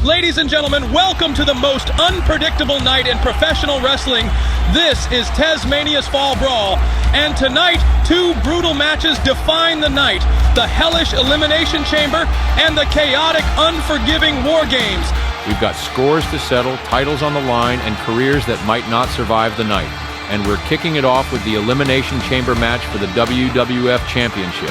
Ladies and gentlemen, welcome to the most unpredictable night in professional wrestling. This is Tasmania's Fall Brawl, and tonight, two brutal matches define the night: the hellish Elimination Chamber and the chaotic, unforgiving War Games. We've got scores to settle, titles on the line, and careers that might not survive the night. And we're kicking it off with the Elimination Chamber match for the WWF Championship.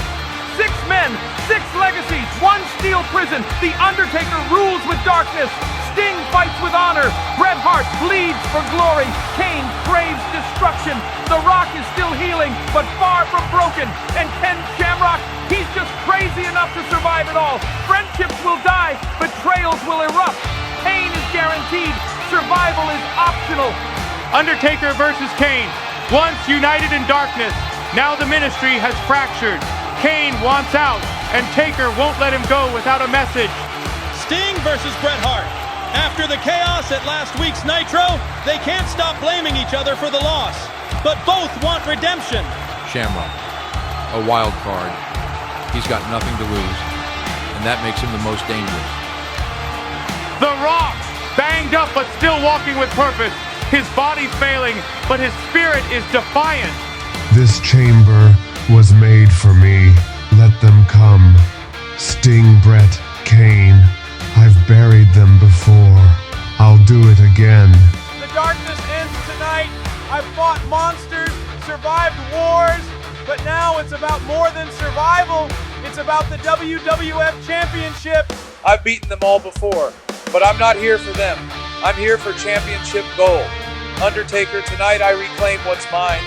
6 men, 6 legacies, 1 steel prison. The Undertaker rules with darkness. Sting fights with honor. Bret Hart bleeds for glory. Kane craves destruction. The Rock is still healing, but far from broken. And Ken Shamrock, he's just crazy enough to survive it all. Friendships will die. Betrayals will erupt. Pain is guaranteed. Survival is optional. Undertaker versus Kane. Once united in darkness, now the ministry has fractured. Kane wants out, and Taker won't let him go without a message. Sting versus Bret Hart. After the chaos at last week's Nitro, they can't stop blaming each other for the loss. But both want redemption. Shamrock, a wild card. He's got nothing to lose, and that makes him the most dangerous. The Rock, banged up but still walking with purpose. His body's failing, but his spirit is defiant. This chamber was made for me. Let them come. Sting, Bret, Kane. I've buried them before. I'll do it again. The darkness ends tonight. I've fought monsters, survived wars, but now it's about more than survival. It's about the WWF Championship. I've beaten them all before, but I'm not here for them. I'm here for championship gold. Undertaker, tonight I reclaim what's mine.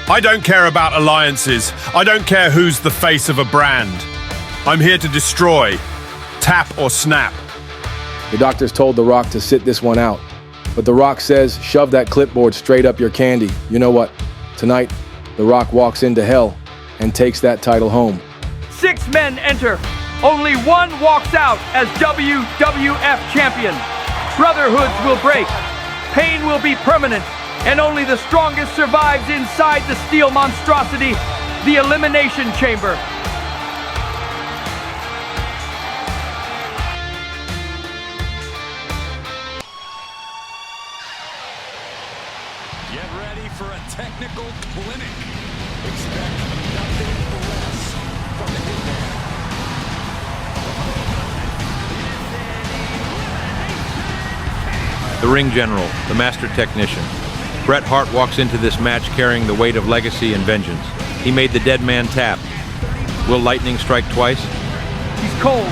I don't care about alliances. I don't care who's the face of a brand. I'm here to destroy. Tap or snap. The doctors told The Rock to sit this one out. But The Rock says, shove that clipboard straight up your candy. You know what? Tonight, The Rock walks into hell and takes that title home. 6 men enter. Only 1 walks out as WWF champion. Brotherhoods will break. Pain will be permanent. And only the strongest survives inside the steel monstrosity, the Elimination Chamber. Get ready for a technical clinic. Expect nothing less from the Deadman. The ring general, the master technician. Bret Hart walks into this match carrying the weight of legacy and vengeance. He made the Deadman tap. Will lightning strike twice? He's cold,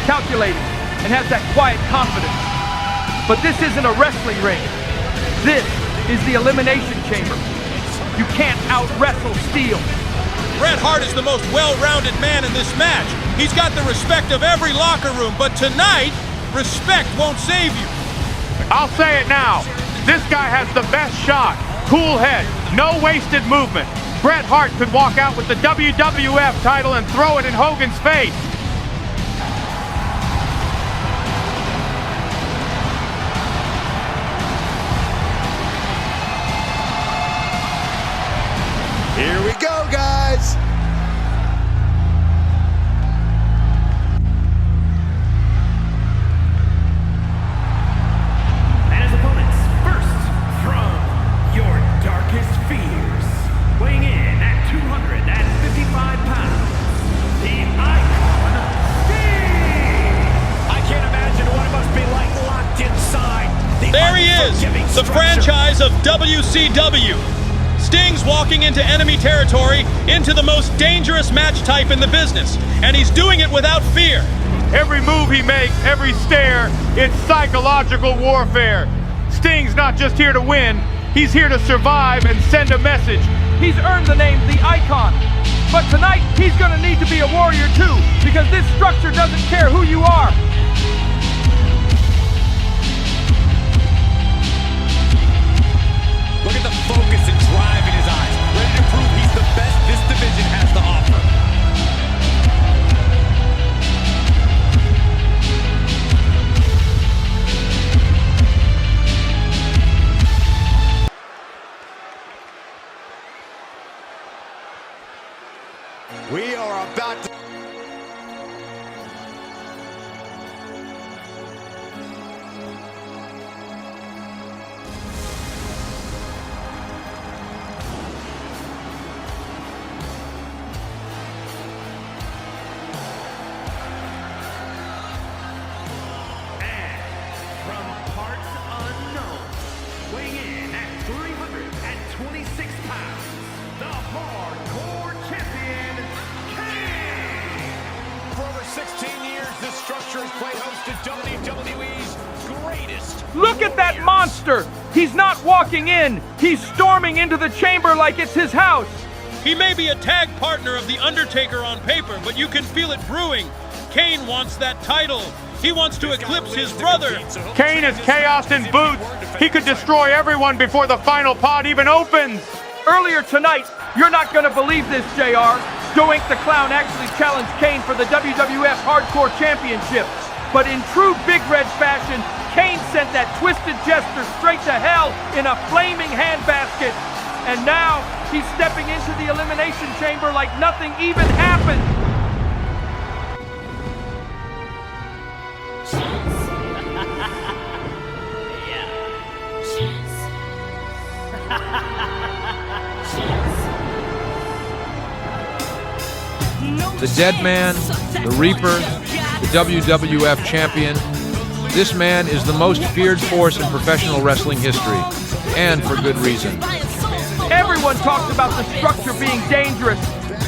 calculating, and has that quiet confidence. But this isn't a wrestling ring. This is the Elimination Chamber. You can't out-wrestle steel. Bret Hart is the most well-rounded man in this match. He's got the respect of every locker room, but tonight, respect won't save you. I'll say it now. This guy has the best shot. Cool head, no wasted movement. Bret Hart could walk out with the WWF title and throw it in Hogan's face. Here we go, guys. And his opponents, first from your darkest fears, weighing in at 255 pounds, the icon, Sting! I can't imagine what it must be like locked inside. There he is, the franchise of WCW. Sting's walking into enemy territory, into the most dangerous match type in the business, and he's doing it without fear. Every move he makes, every stare, it's psychological warfare. Sting's not just here to win, he's here to survive and send a message. He's earned the name the Icon. But tonight, he's gonna need to be a warrior too, because this structure doesn't care who you are. Look at the focus and drive in his eyes. Ready to prove he's the best this division has to offer. We are about to... Look at that monster! He's not walking in, he's storming into the chamber like it's his house. He may be a tag partner of The Undertaker on paper, but you can feel it brewing. Kane wants that title. He wants to eclipse his brother. Kane is chaos in boots. He could destroy everyone before the final pod even opens. Earlier tonight, you're not gonna believe this, JR. Doink the Clown actually challenged Kane for the WWF Hardcore Championship. But in true Big Red fashion, Kane sent that twisted jester straight to hell in a flaming handbasket. And now, he's stepping into the Elimination Chamber like nothing even happened. The Deadman, the Reaper, the WWF Champion. This man is the most feared force in professional wrestling history, and for good reason. Everyone talks about the structure being dangerous,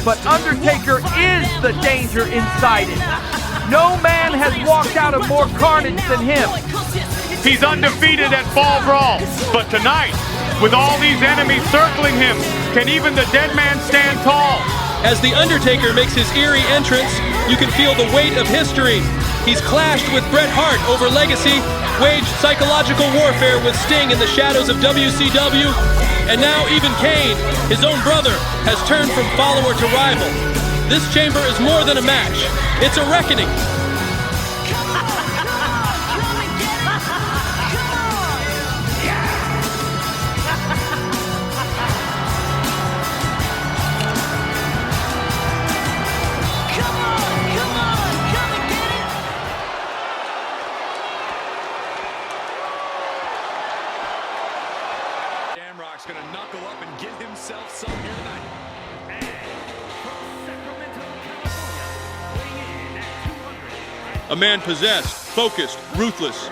but Undertaker is the danger inside it. No man has walked out of more carnage than him. He's undefeated at Fall Brawl, but tonight, with all these enemies circling him, can even the Deadman stand tall? As The Undertaker makes his eerie entrance, you can feel the weight of history. He's clashed with Bret Hart over legacy, waged psychological warfare with Sting in the shadows of WCW, and now even Kane, his own brother, has turned from follower to rival. This chamber is more than a match. It's a reckoning. Gonna knuckle up and get himself some here tonight. And from Sacramento, California, weighing in at 200. A man possessed, focused, ruthless.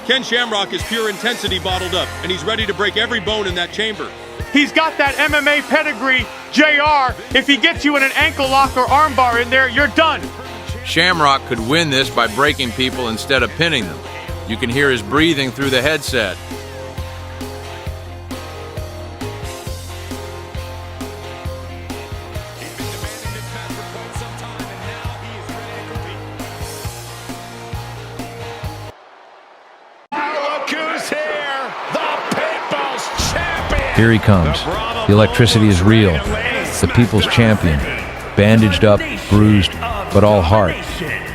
Ken Shamrock is pure intensity bottled up, and he's ready to break every bone in that chamber. He's got that MMA pedigree, JR. If he gets you in an ankle lock or armbar in there, you're done. Shamrock could win this by breaking people instead of pinning them. You can hear his breathing through the headset. Here he comes. The electricity is real. The people's champion. Bandaged up, bruised, but all heart.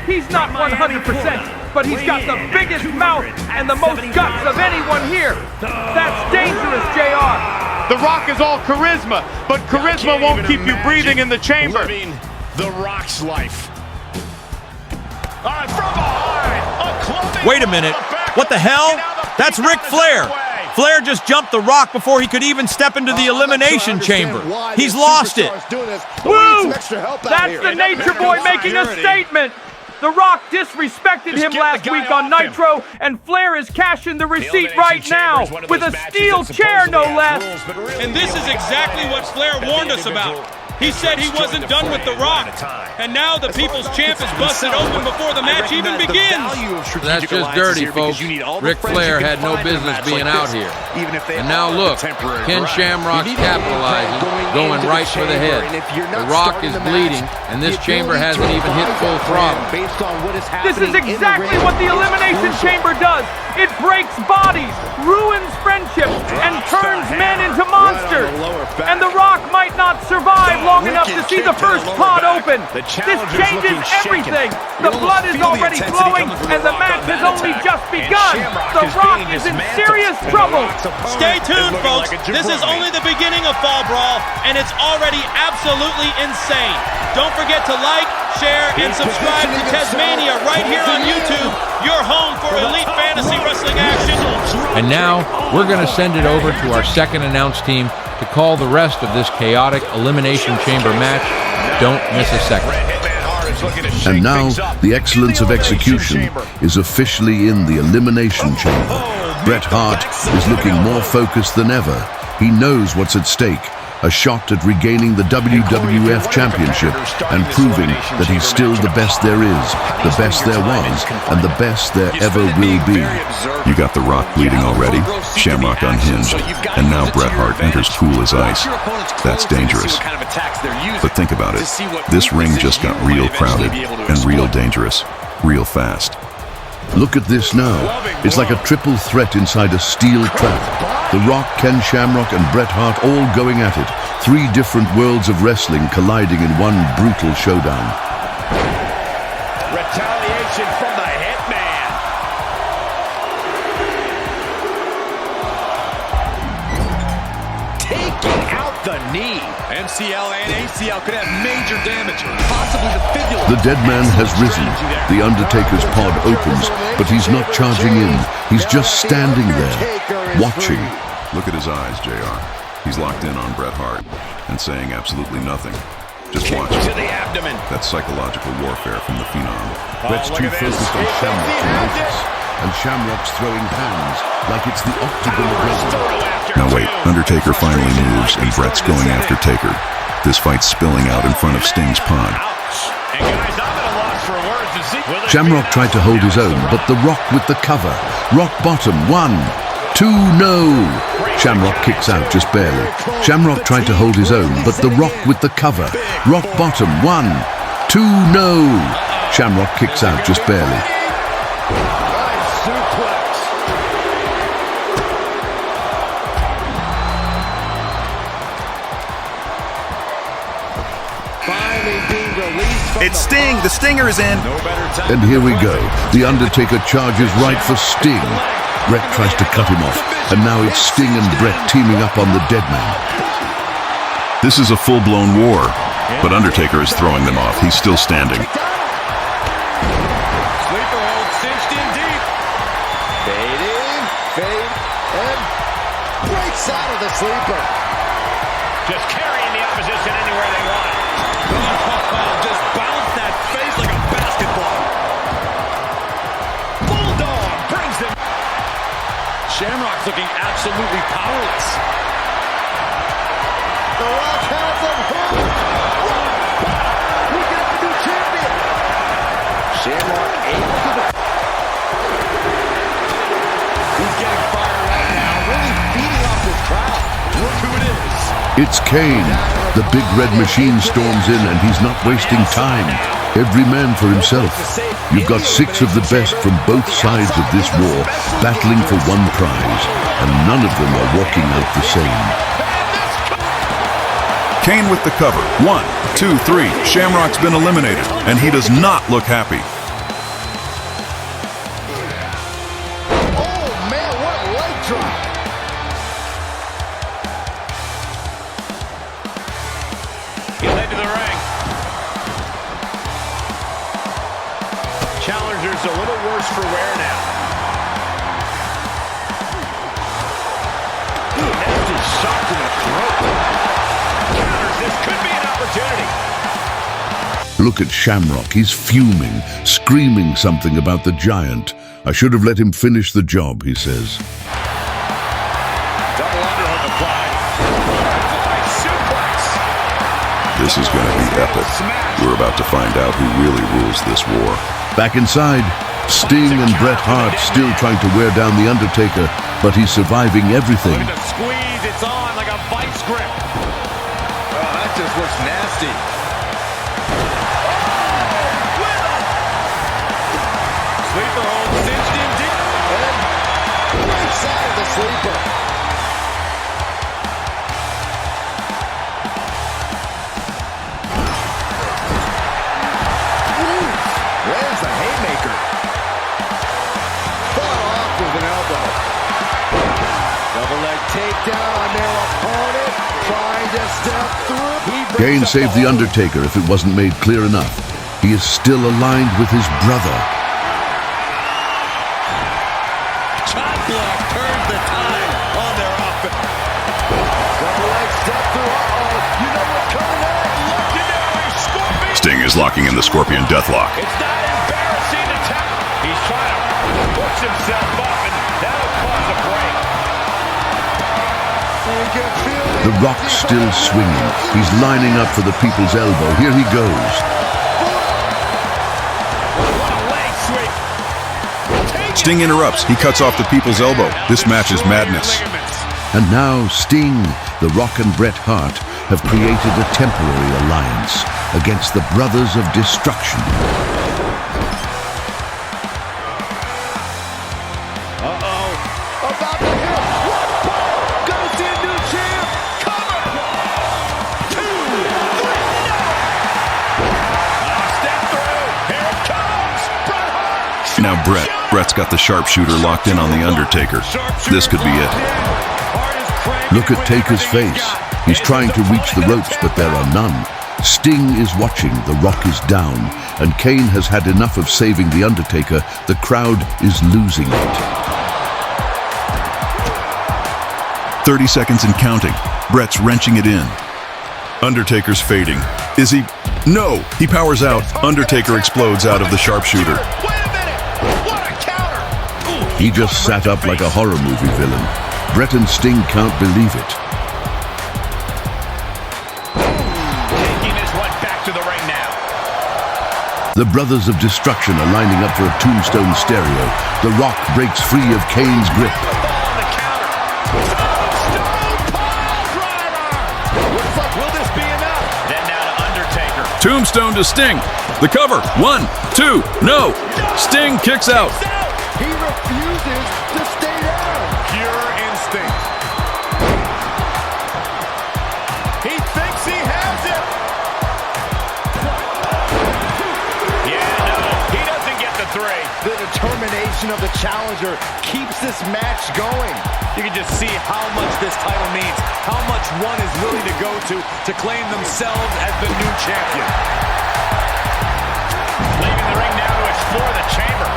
He's not 100%, but he's got the biggest mouth and the most guts of anyone here. That's dangerous, JR. The Rock is all charisma, but charisma won't keep you breathing in the chamber. Living the Rock's life. From behind, wait a minute. What the hell? That's Ric Flair. Flair just jumped The Rock before he could even step into the Elimination Chamber. He's lost it. Woo! That's the Nature Boy making a statement. The Rock disrespected him last week on Nitro, and Flair is cashing the receipt right now with a steel chair, no less. And this is exactly what Flair warned us about. He said he wasn't done with The Rock. And now the People's Champ is busted open before the match even begins. That's just dirty, folks. Ric Flair had no business being out here. And now look, Ken Shamrock's capitalizing, going right for the head. The Rock is bleeding, and this chamber hasn't even hit full throttle. This is exactly what the Elimination Chamber does. It breaks bodies, ruins friendships, and turns men into monsters. And The Rock might not survive long enough to see the first pod open. This changes everything. The blood is already flowing, and the match has only just begun. The Rock is in serious trouble. Stay tuned, folks. This is only the beginning of Fall Brawl, and it's already absolutely insane. Don't forget to like, share, and subscribe to Tasmania right here on YouTube, your home for elite fantasy wrestling action. And now, we're going to send it over to our second announce team to call the rest of this chaotic Elimination Chamber match. Don't miss a second. And now, the excellence of execution is officially in the Elimination Chamber. Bret Hart is looking more focused than ever. He knows what's at stake, a shot at regaining the WWF Championship and proving that he's still the best there is, the best there was, and the best there ever will be. You got The Rock bleeding already, Shamrock unhinged, and now Bret Hart enters cool as ice. That's dangerous. But think about it. This ring just got real crowded and real dangerous, real fast. Look at this now. It's like a triple threat inside a steel trap. The Rock, Ken Shamrock, and Bret Hart all going at it. 3 different worlds of wrestling colliding in one brutal showdown. Retaliation from the Hitman. Taking out the knee. MCL and ACL could have major damage, possibly the fibula. The Deadman has risen. The Undertaker's pod opens, but he's not charging in. He's just standing there, watching. Look at his eyes, JR. He's locked in on Bret Hart and saying absolutely nothing. Just watch to the abdomen. That's psychological warfare from the Phenom. Bret's too focused on Shamrock to notice, and Shamrock's throwing hands like it's the octagon of wrestling. Now wait, Undertaker finally moves and Bret's going after Taker. This fight's spilling out in front of Sting's pod. Shamrock tried to hold his own, but The Rock with the cover. Rock bottom, 1, 2, no! Shamrock kicks out just barely. Shamrock tried to hold his own, but The Rock with the cover. Rock bottom, 1, 2, no! Shamrock kicks out just barely. It's Sting. The Stinger is in. And here we go. The Undertaker charges right for Sting. Bret tries to cut him off, and now it's Sting and Bret teaming up on the Deadman. This is a full-blown war, but Undertaker is throwing them off. He's still standing. Sleeper hold cinched in deep. Fade in, fade, and breaks out of the sleeper. Just carrying the opposition anywhere they want. Just bounce that face like a basketball. Bulldog brings him. Shamrock's looking absolutely powerless. The Rock has him hooked. We got the new champion. Shamrock able to the... He's getting fired right now, really feeding off this crowd. Look who it is. It's Kane. The big red machine storms in, and he's not wasting time. Every man for himself. You've got 6 of the best from both sides of this war, battling for one prize, and none of them are walking out the same. Kane with the cover. 1, 2, 3. Shamrock's been eliminated, and he does not look happy. Oh man, what a leg drop. He'll head to the ring. Challenger's a little worse for wear now. Ooh, nasty shot to the throat. Counters, this could be an opportunity. Look at Shamrock. He's fuming, screaming something about the Giant. I should have let him finish the job, he says. Double underhook applied. Nice suplex. This is going to be epic. We're about to find out who really rules this war. Back inside, Sting and Bret Hart still trying to wear down the Undertaker, but he's surviving everything. Look at the squeeze, it's on like a vice grip. Oh, that just looks nasty. Sleeper hold cinched in deep. And breaks out of the sleeper. There's the haymaker. Fought off with an elbow. Double leg takedown on their opponent. Trying to step through. Kane saved the Undertaker if it wasn't made clear enough. He is still aligned with his brother. Chop block turns the tide on their offense. Double leg step through. Uh-oh. You know what's coming up. Legendary Scorpion. Sting is locking in the Scorpion Deathlock. It's not embarrassing to tap. He's trying to push himself up, and that'll cause a break. You can feel The Rock's still swinging. He's lining up for the people's elbow. Here he goes. Sting interrupts. He cuts off the people's elbow. This match is madness. And now Sting, The Rock and Bret Hart have created a temporary alliance against the Brothers of Destruction. About to hit. What ball? Gonna see a new champ. Cover. 2, 3, no. Step through. Here it comes. Bret Hart. Now Bret's got the sharpshooter locked in on the Undertaker. This could be it. Look at Taker's face. He's trying to reach the ropes, but there are none. Sting is watching. The Rock is down, and Kane has had enough of saving the Undertaker. The crowd is losing it. 30 seconds and counting. Bret's wrenching it in. Undertaker's fading. Is he? No! He powers out. Undertaker explodes out of the sharpshooter. He just sat up like a horror movie villain. Bret and Sting can't believe it. Taking this one back to the ring now. The Brothers of Destruction are lining up for a tombstone stereo. The Rock breaks free of Kane's grip. Will this be enough? Then now to Undertaker. Tombstone to Sting. The cover. 1, 2, no. Sting kicks out. He refuses to stay down. Pure instinct. He thinks he has it. Yeah, no, he doesn't get the 3. The determination of the challenger keeps this match going. You can just see how much this title means, how much one is willing to go to claim themselves as the new champion. Leaving the ring now to explore the chamber.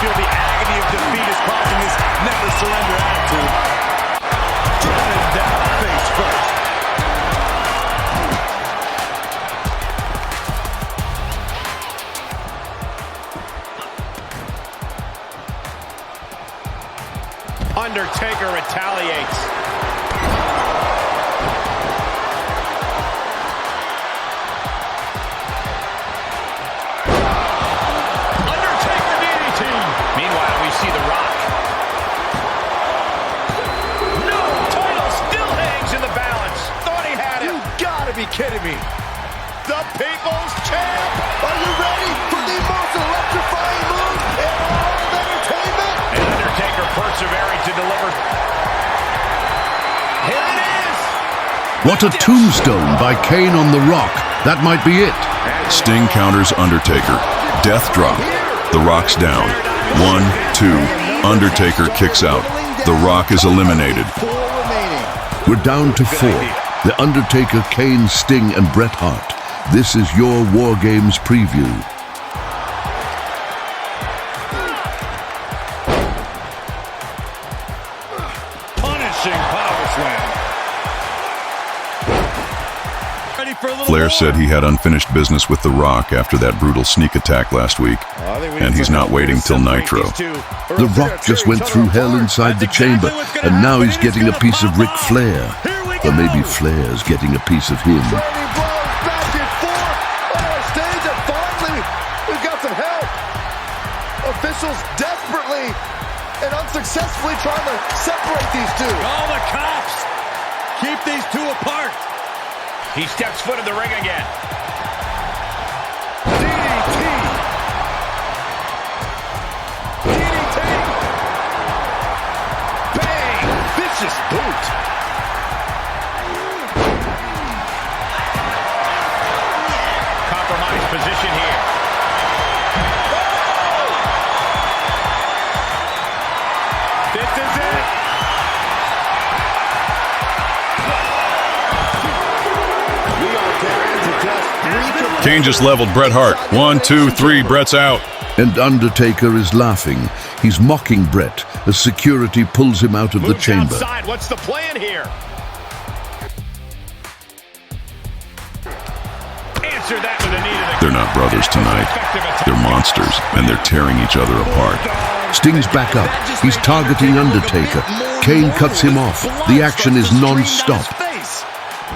Feel the agony of defeat is causing this never surrender attitude. Turning down face first. Undertaker retaliates. See the Rock. No, title still hangs in the balance. Thought he had it. You gotta be kidding me. The People's Champ. Are you ready for the most electrifying move in all of entertainment? And Undertaker persevering to deliver. Here it is. What a tombstone by Kane on the Rock. That might be it. Sting counters Undertaker. Death drop. The Rock's down. 1, 2. Undertaker kicks out. The Rock is eliminated. We're down to 4. The Undertaker, Kane, Sting, and Bret Hart. This is your War Games preview. Punishing power slam. Flair said he had unfinished business with The Rock after that brutal sneak attack last week, and he's not waiting till Nitro. The Rock just went through hell inside the chamber, and now he's getting a piece of Ric Flair. Or maybe Flair's getting a piece of him. Back and forth on our stage, and finally, we've got some help. Officials desperately and unsuccessfully trying to separate these two. Call the cops. Keep these two apart. He steps foot in the ring again. DDT. DDT. Bang. Vicious boot. Compromised position here. This is it. Kane just leveled Bret Hart. 1, 2, 3, Bret's out. And Undertaker is laughing. He's mocking Bret as security pulls him out of the chamber. Outside. What's the plan here? Answer that with a knee to the... They're not brothers tonight. They're monsters, and they're tearing each other apart. Sting's back up. He's targeting Undertaker. Kane cuts him off. The action is non-stop.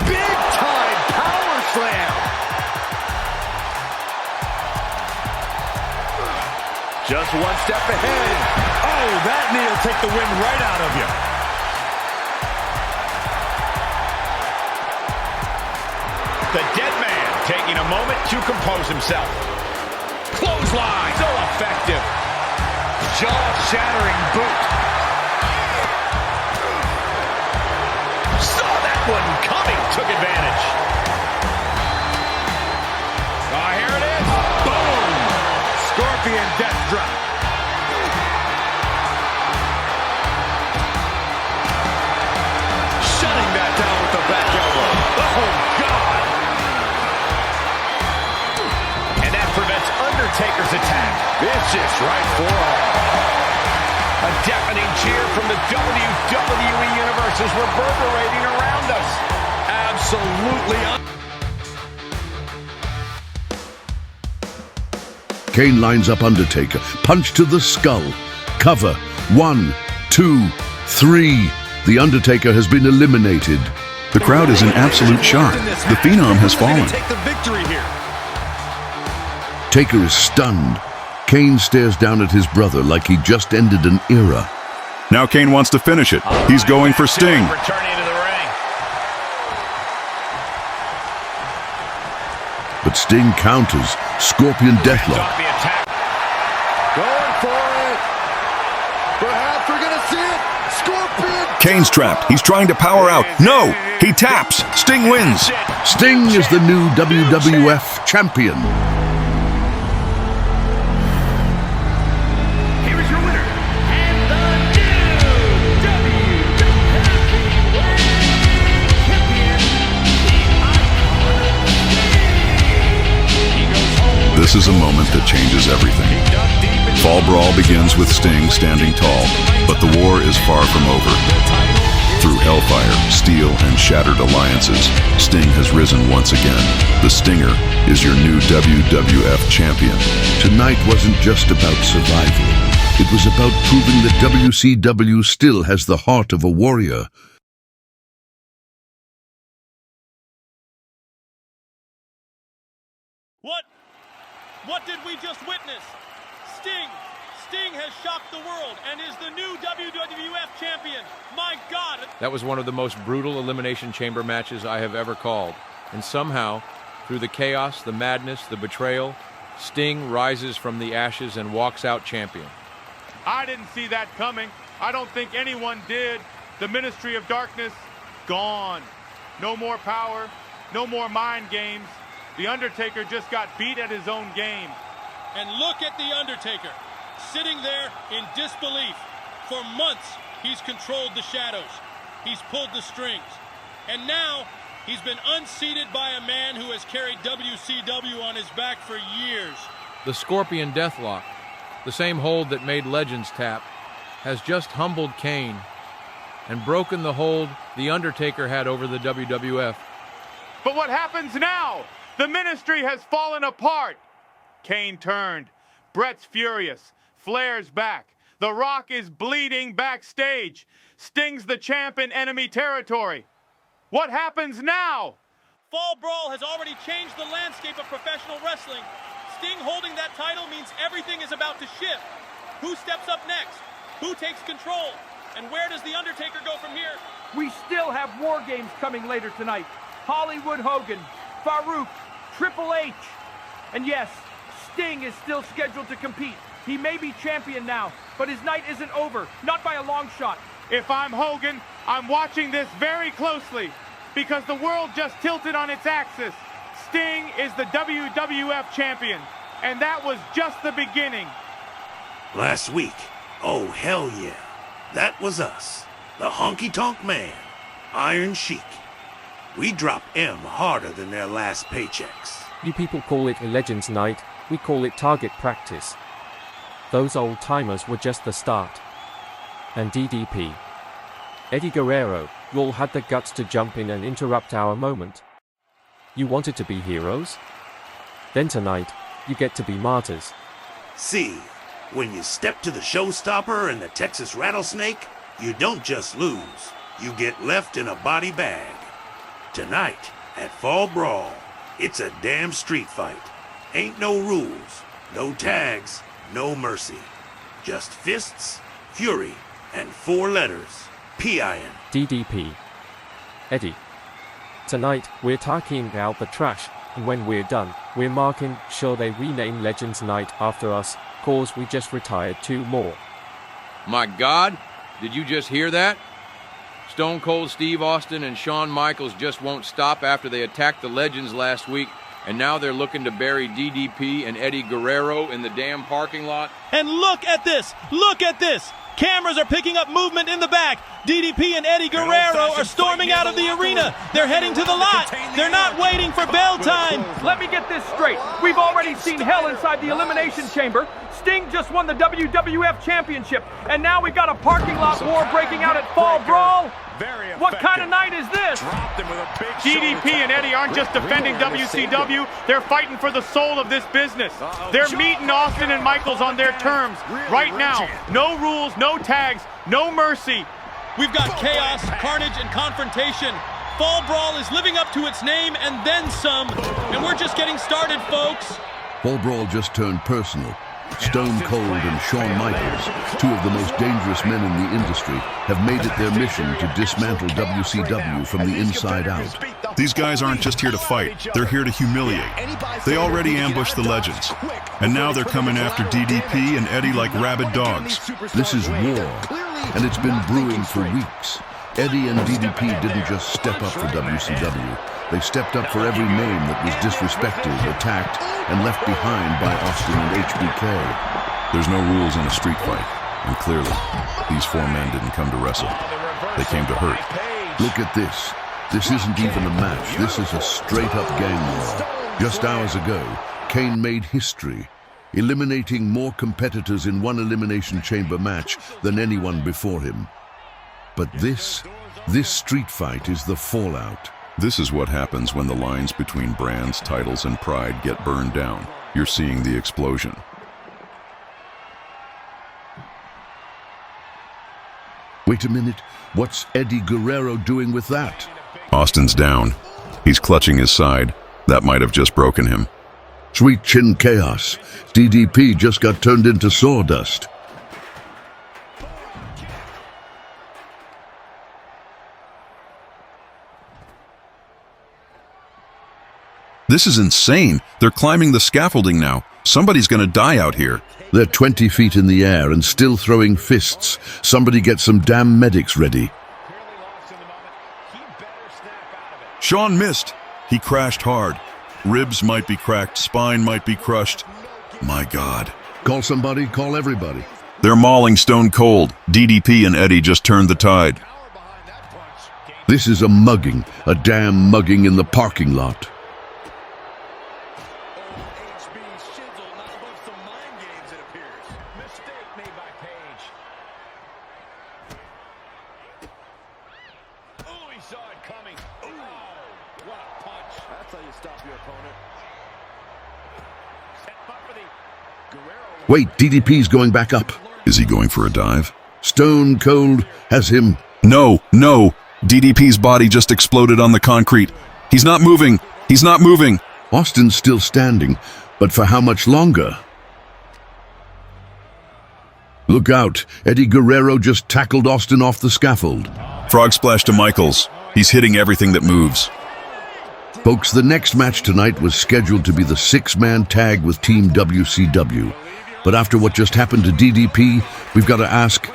Big time power slam. Just one step ahead. Oh, that knee will take the wind right out of you. The Deadman taking a moment to compose himself. Clothesline, so effective. Jaw-shattering boot. Saw that one coming, took advantage. Here it is. Boom! Scorpion death drop. Shutting that down with the back elbow. Oh, God! And that prevents Undertaker's attack. Vicious right forearm. A deafening cheer from the WWE Universe is reverberating around us. Absolutely. Kane lines up Undertaker. Punch to the skull. Cover. 1, 2, 3. The Undertaker has been eliminated. The crowd is in absolute shock. The Phenom has fallen. Take the victory here. Taker is stunned. Kane stares down at his brother like he just ended an era. Now Kane wants to finish it. He's going for Sting. Returning to the ring. But Sting counters. Scorpion deathlock. Going for it. Perhaps we're going to see it. Scorpion. Kane's trapped. He's trying to power out. No! He taps. Sting wins. Sting is the new WWF champion. This is a moment that changes everything. Fall Brawl begins with Sting standing tall, but the war is far from over. Through hellfire, steel, and shattered alliances, Sting has risen once again. The Stinger is your new WWF champion. Tonight wasn't just about survival. It was about proving that WCW still has the heart of a warrior. What did we just witness? Sting has shocked the world and is the new WWF champion. My God! That was one of the most brutal Elimination Chamber matches I have ever called. And somehow, through the chaos, the madness, the betrayal, Sting rises from the ashes and walks out champion. I didn't see that coming. I don't think anyone did. The Ministry of Darkness, gone. No more power, no more mind games. The Undertaker just got beat at his own game. And look at The Undertaker, sitting there in disbelief. For months, he's controlled the shadows. He's pulled the strings. And now, he's been unseated by a man who has carried WCW on his back for years. The Scorpion Deathlock, the same hold that made legends tap, has just humbled Kane and broken the hold The Undertaker had over the WWF. But what happens now? The Ministry has fallen apart. Kane turned. Bret's furious. Flair's back. The Rock is bleeding backstage. Sting's the champ in enemy territory. What happens now? Fall Brawl has already changed the landscape of professional wrestling. Sting holding that title means everything is about to shift. Who steps up next? Who takes control? And where does The Undertaker go from here? We still have War Games coming later tonight. Hollywood Hogan, Farooq, Triple H. And yes, Sting is still scheduled to compete. He may be champion now, but his night isn't over, not by a long shot. If I'm Hogan, I'm watching this very closely because the world just tilted on its axis. Sting is the WWF champion, and that was just the beginning. Last week, oh hell yeah, that was us, the Honky Tonk Man, Iron Sheik. We drop M harder than their last paychecks. You people call it a Legends Night, we call it target practice. Those old-timers were just the start. And DDP. Eddie Guerrero, you all had the guts to jump in and interrupt our moment. You wanted to be heroes? Then tonight, you get to be martyrs. See, when you step to the showstopper and the Texas rattlesnake, you don't just lose, you get left in a body bag. Tonight, at Fall Brawl, it's a damn street fight. Ain't no rules, no tags, no mercy. Just fists, fury, and 4 letters. P-I-N. DDP. Eddie. Tonight, we're taking out the trash, and when we're done, we're making sure they rename Legends Night after us, cause we just retired 2 more. My God, did you just hear that? Stone Cold Steve Austin and Shawn Michaels just won't stop after they attacked the Legends last week, and now they're looking to bury DDP and Eddie Guerrero in the damn parking lot. And look at this! Look at this! Cameras are picking up movement in the back. DDP and Eddie Guerrero are storming out of the arena. They're heading to the lot. They're not waiting for bell time. Let me get this straight. We've already seen hell inside the Elimination Chamber. Sting just won the WWF Championship. And now we've got a parking lot war breaking out at Fall Brawl. What kind of night is this? DDP and Eddie aren't just defending WCW, they're fighting for the soul of this business. They're meeting Austin and Michaels on their terms. Right now, no rules, no tags, no mercy. We've got chaos, carnage, and confrontation. Fall Brawl is living up to its name and then some. And we're just getting started, folks. Fall Brawl just turned personal. Stone Cold and Shawn Michaels, 2 of the most dangerous men in the industry, have made it their mission to dismantle WCW from the inside out. These guys aren't just here to fight, they're here to humiliate. They already ambushed the Legends, and now they're coming after DDP and Eddie like rabid dogs. This is war, and it's been brewing for weeks. Eddie and DDP didn't just step up for WCW. They stepped up for every name that was disrespected, attacked, and left behind by Austin and HBK. There's no rules in a street fight, and clearly, these 4 men didn't come to wrestle. They came to hurt. Look at this. This isn't even a match. This is a straight-up gang war. Just hours ago, Kane made history, eliminating more competitors in one Elimination Chamber match than anyone before him. But this street fight is the fallout. This is what happens when the lines between brands, titles, and pride get burned down. You're seeing the explosion. Wait a minute, what's Eddie Guerrero doing with that? Austin's down. He's clutching his side. That might have just broken him. Sweet chin chaos. DDP just got turned into sawdust. This is insane. They're climbing the scaffolding now. Somebody's gonna die out here. They're 20 feet in the air and still throwing fists. Somebody get some damn medics ready. Shawn missed. He crashed hard. Ribs might be cracked, spine might be crushed. My God. Call somebody, call everybody. They're mauling Stone Cold. DDP and Eddie just turned the tide. This is a mugging, a damn mugging in the parking lot. Wait, DDP's going back up. Is he going for a dive? Stone Cold has him. No. DDP's body just exploded on the concrete. He's not moving. He's not moving. Austin's still standing, but for how much longer? Look out. Eddie Guerrero just tackled Austin off the scaffold. Frog splash to Michaels. He's hitting everything that moves. Folks, the next match tonight was scheduled to be the 6-man tag with Team WCW. But after what just happened to DDP, we've got to ask,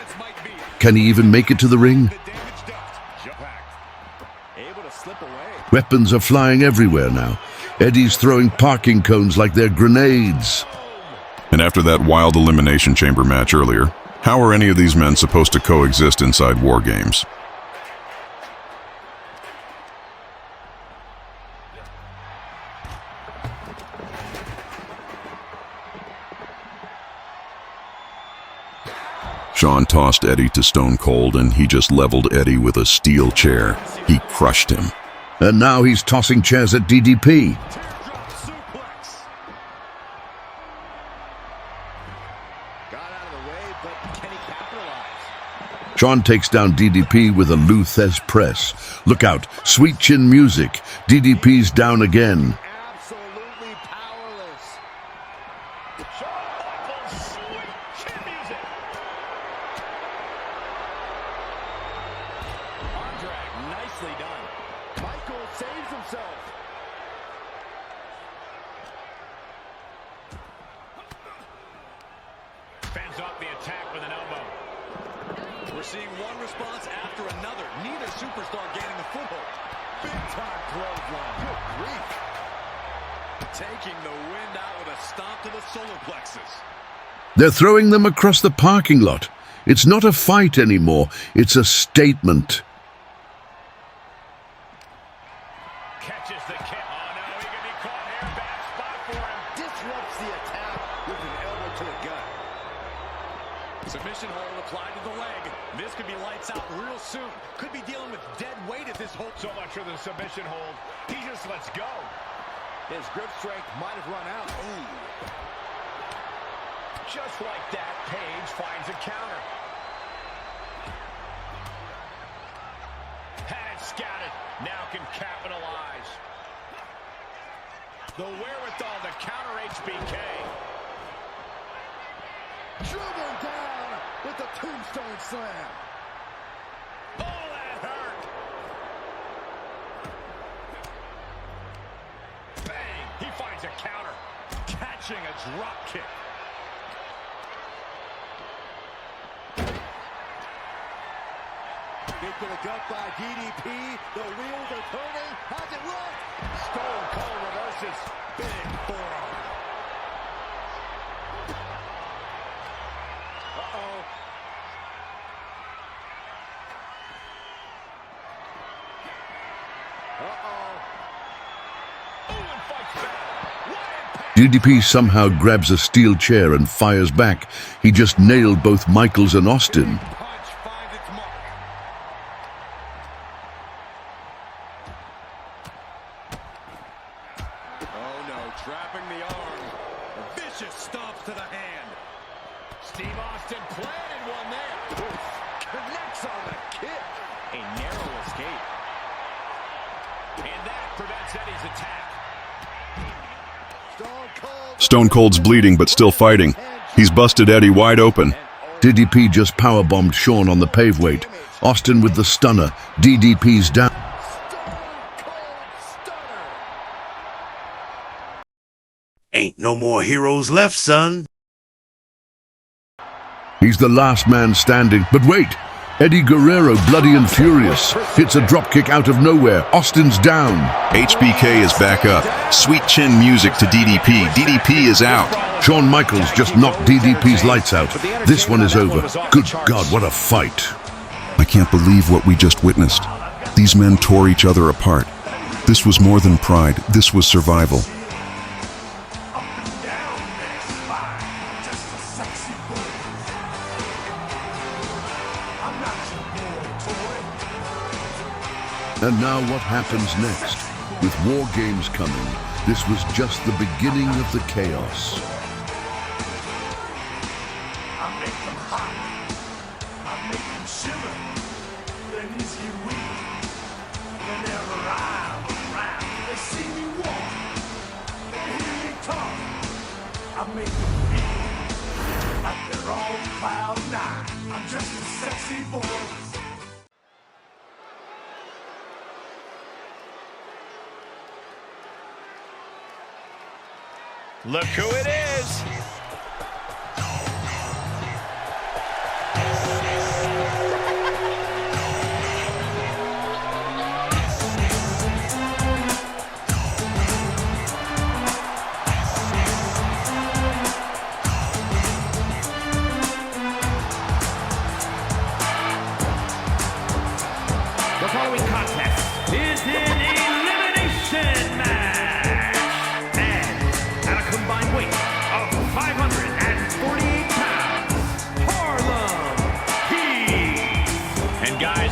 can he even make it to the ring? Weapons are flying everywhere now. Eddie's throwing parking cones like they're grenades. And after that wild Elimination Chamber match earlier, how are any of these men supposed to coexist inside War Games? Shawn tossed Eddie to Stone Cold, and he just leveled Eddie with a steel chair. He crushed him. And now he's tossing chairs at DDP. Shawn takes down DDP with a Luthez press. Look out, sweet chin music. DDP's down again. Absolutely powerless. Shawn Michaels, sweet chin music. Arm drag, nicely done. Michaels saves himself. Fends off the attack with an elbow. We're seeing one response after another. Neither superstar gaining a foothold. Big-time clothesline. Good grief. Taking the wind out with a stomp to the solar plexus. They're throwing them across the parking lot. It's not a fight anymore. It's a statement. Catches the kick. Oh, no, he can be caught here. Bad spot for him. Disrupts the attack with an elbow to the gut. Submission hold applied to the leg. This could be lights out real soon. Could be dealing with dead weight if this holds. So much for the submission hold. He just lets go. His grip strength might have run out. Ooh. Just like that, Page finds a counter. Had it scouted. Now can capitalize. The wherewithal to counter HBK. Driven down with the tombstone slam. Oh, that hurt. Bang! He finds a counter. Catching a drop kick. Kick to the gut by DDP. The wheels are turning. How's it look? Stone Cold reverses. Big forearm. Uh-oh. DDP somehow grabs a steel chair and fires back. He just nailed both Michaels and Austin. Oh no, trapping the arm. Vicious stomps to the hand. Steve Austin planted one there. Oof. Connects on the kick. A narrow escape. And that prevents Eddie's attack. Stone Cold's bleeding, but still fighting. He's busted Eddie wide open. DDP just powerbombed Shawn on the paveweight. Austin with the stunner. DDP's down. Ain't no more heroes left, son. He's the last man standing. But wait! Eddie Guerrero, bloody and furious, hits a dropkick out of nowhere. Austin's down. HBK is back up. Sweet chin music to DDP. DDP is out. Shawn Michaels just knocked DDP's lights out. This one is over. Good God, what a fight. I can't believe what we just witnessed. These men tore each other apart. This was more than pride. This was survival. And now what happens next? With War Games coming, this was just the beginning of the chaos. I make them hot. I make them shiver. Then is he weak. Whenever I'm around, they see me walk. They hear me talk. I make them feel like they're on cloud nine. I'm just a sexy boy. Look who it is! The following contest is an elimination match. And at a combined weight of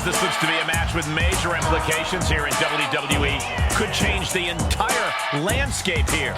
this looks to be a match with major implications here in WWE. Could change the entire landscape here.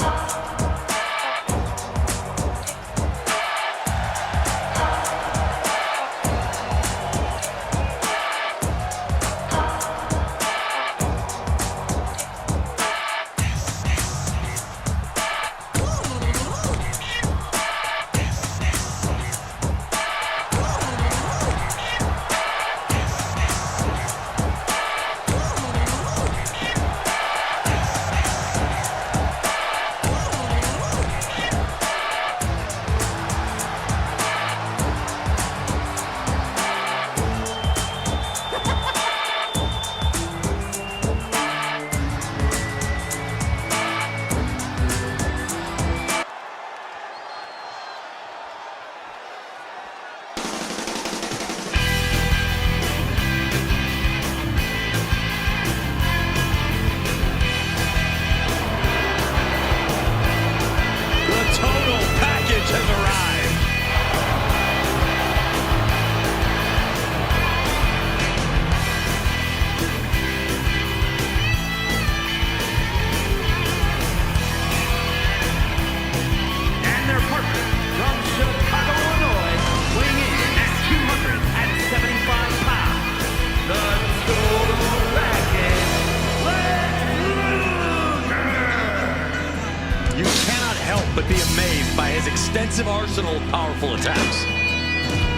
Extensive arsenal of powerful attacks.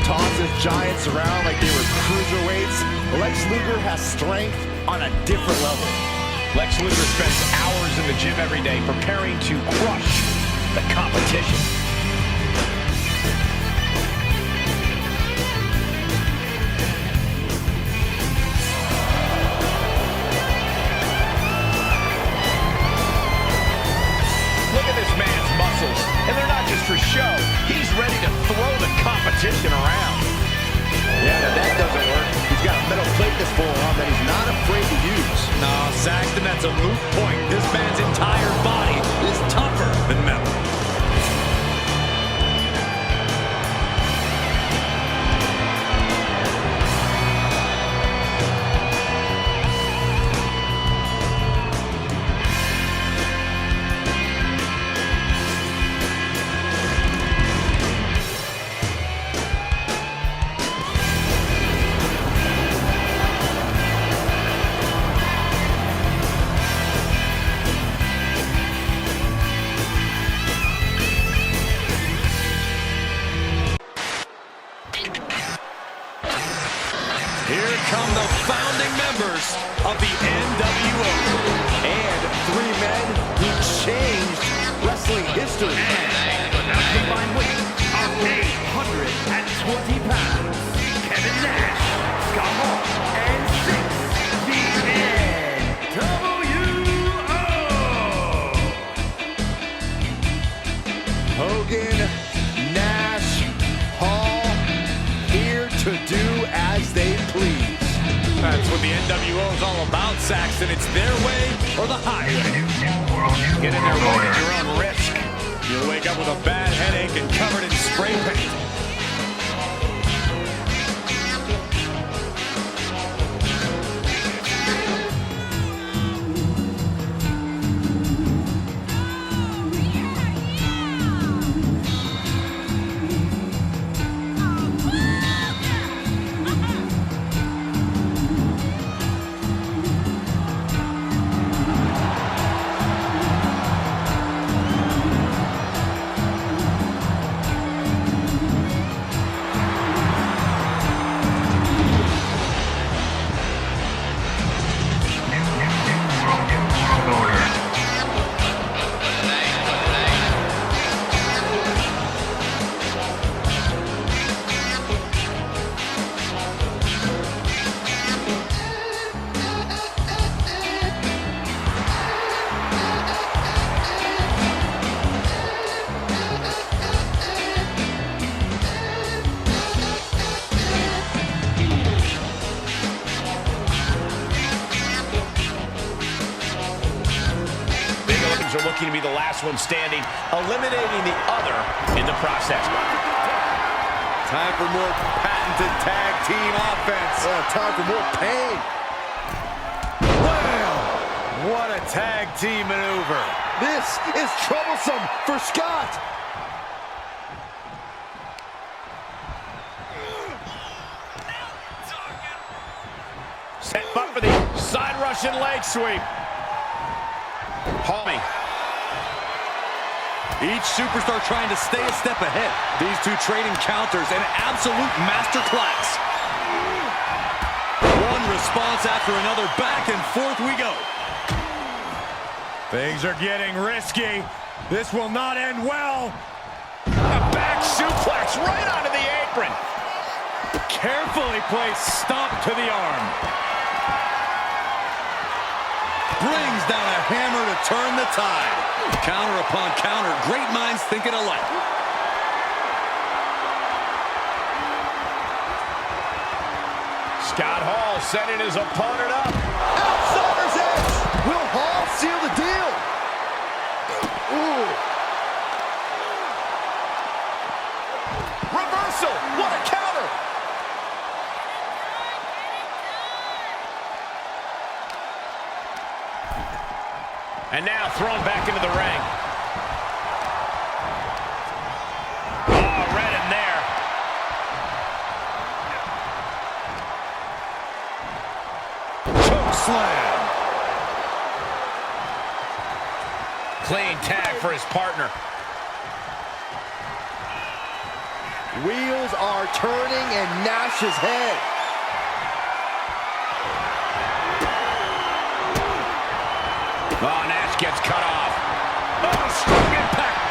Tosses giants around like they were cruiserweights. Lex Luger has strength on a different level. Lex Luger spends hours in the gym every day preparing to crush the competition. Look at this man's muscles, and they're not just for show. He's ready to throw the competition around. Yeah, but that doesn't work. He's got a metal plate this forearm that he's not afraid to use. No, Saxton, that's a moot point. This man's entire body is tougher than metal. Here come the founding members of the NWO. And three men who changed wrestling history. And with a combined weight of 820 pounds, Kevin Nash, Scott Hall, and Six, the NWO. Hogan, Nash, Hall, here to do as they please. That's what the NWO is all about, Saxton. It's their way or the highway. Get in their way at your own risk. You'll wake up with a bad headache and covered in spray paint. Are looking to be the last one standing, eliminating the other in the process. Time for more patented tag team offense. Time for more pain. Wow! What a tag team maneuver. This is troublesome for Scott. Set up for the side Russian leg sweep. Holly. Each superstar trying to stay a step ahead. These two trading counters, an absolute masterclass. One response after another, back and forth we go. Things are getting risky. This will not end well. A back suplex right onto the apron. Carefully placed stomp to the arm. Brings down a hammer to turn the tide. Counter upon counter. Great minds thinking alike. Scott Hall setting his opponent up. Outsider's edge. Will Hall seal the deal? Ooh. Reversal. What a counter. And now thrown back into the ring. Oh, right in there. Choke slam. Clean tag for his partner. Wheels are turning in Nash's head. Oh, Nash gets cut off. Oh, strong impact.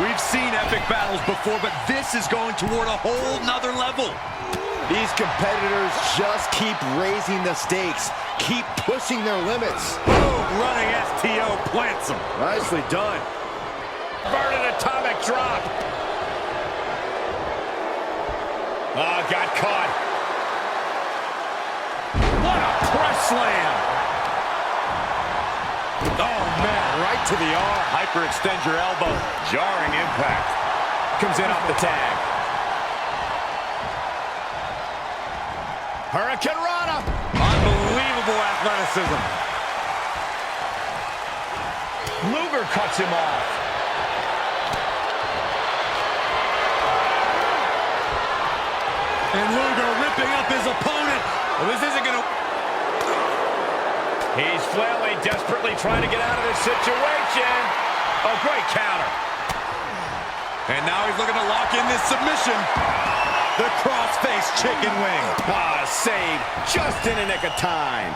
We've seen epic battles before, but this is going toward a whole nother level. These competitors just keep raising the stakes, keep pushing their limits. Boom, running STO plants him. Nicely done. Inverted atomic drop. Oh, got caught. What a press slam. Oh, man, right to the arm. Hyperextend your elbow. Jarring impact. Comes in off the tag. Hurricane Rana. Unbelievable athleticism. Luger cuts him off. And Luger ripping up his opponent. Well, this isn't going to... He's flailing, desperately trying to get out of this situation. Oh, great counter. And now he's looking to lock in this submission. The cross-face chicken wing. Ah, save just in the nick of time.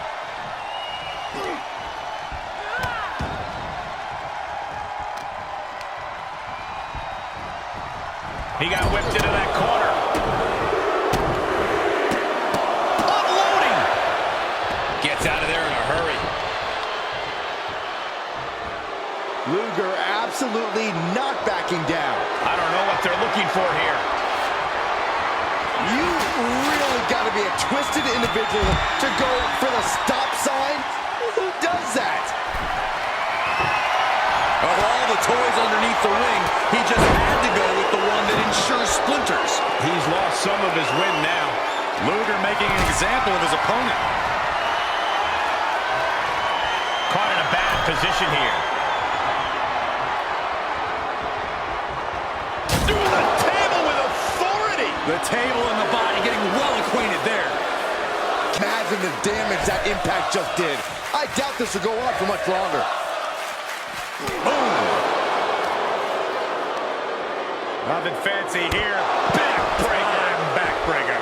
He got whipped into that corner. Unloading. Gets out of there in a hurry. Luger absolutely not backing down. I don't know what they're looking for here. You really got to be a twisted individual to go for the stop sign. Who does that? Of all the toys underneath the ring, he just had to go with the one that ensures splinters. He's lost some of his win now. Luger making an example of his opponent. Caught in a bad position here. Through the table with authority. The table and the body getting well acquainted there. Imagine the damage that impact just did. I doubt this will go on for much longer. Boom. Nothing fancy here. Backbreaker and backbreaker.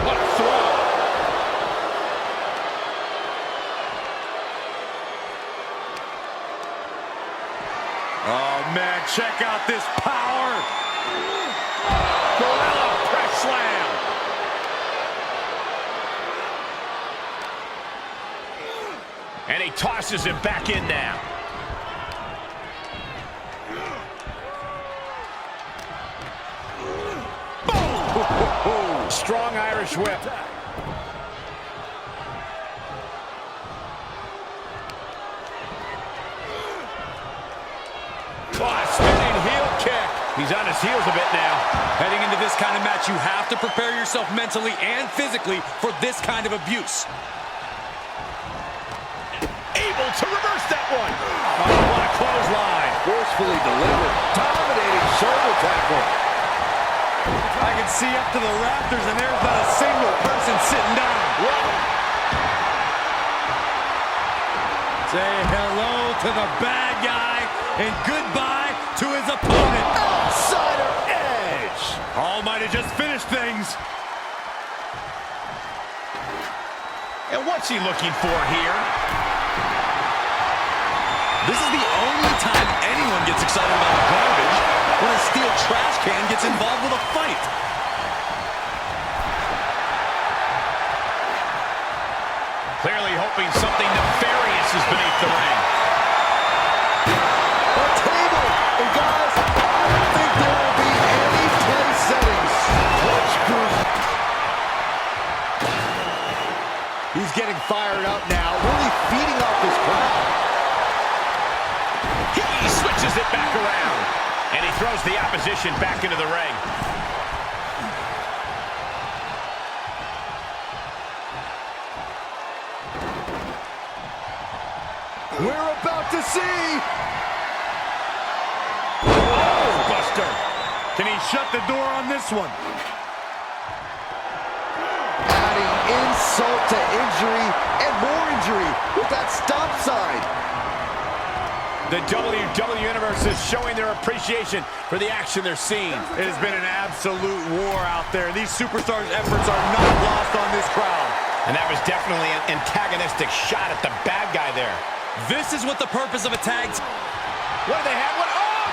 What a throw. Oh, man, check out this power. Gorilla press slam. And he tosses him back in now. Boom! Strong Irish whip. He's on his heels a bit now. Heading into this kind of match, you have to prepare yourself mentally and physically for this kind of abuse. Able to reverse that one. Oh, what a clothesline. Forcefully delivered. Dominating shoulder tackle. I can see up to the rafters, and there's not a single person sitting down. Whoa. Say hello to the bad guy and goodbye to his opponent. Outsider Edge. All might have just finished things. And what's he looking for here? This is the only time anyone gets excited about garbage, when a steel trash can gets involved with a fight. Clearly hoping something nefarious is beneath the ring. A table! And guys, I don't think there will be any 10 settings. Watch group. He's getting fired up now, really feeding off this crowd. He switches it back around, and he throws the opposition back into the ring. We're about to see. Oh, Buster. Can he shut the door on this one? Adding insult to injury and more injury with that stop sign. The WWE Universe is showing their appreciation for the action they're seeing. It has been an absolute war out there. These superstars' efforts are not lost on this crowd. And that was definitely an antagonistic shot at the bad guy there. This is what the purpose of a tag. What do they have? What? Oh!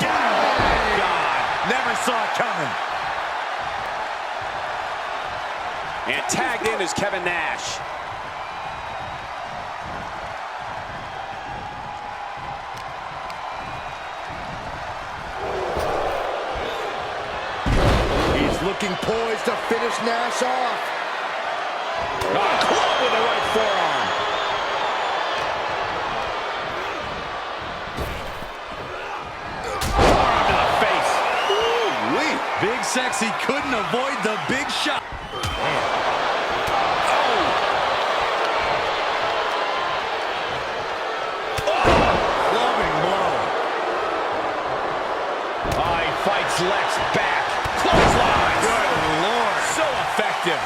God, never saw it coming. And tagged in is Kevin Nash. He's looking poised to finish Nash off. Club with the right forearm. Forearm to the face. Ooh-wee. Big Sexy couldn't avoid the big shot. Fights Lex back. Clothesline. Good Lord. So effective.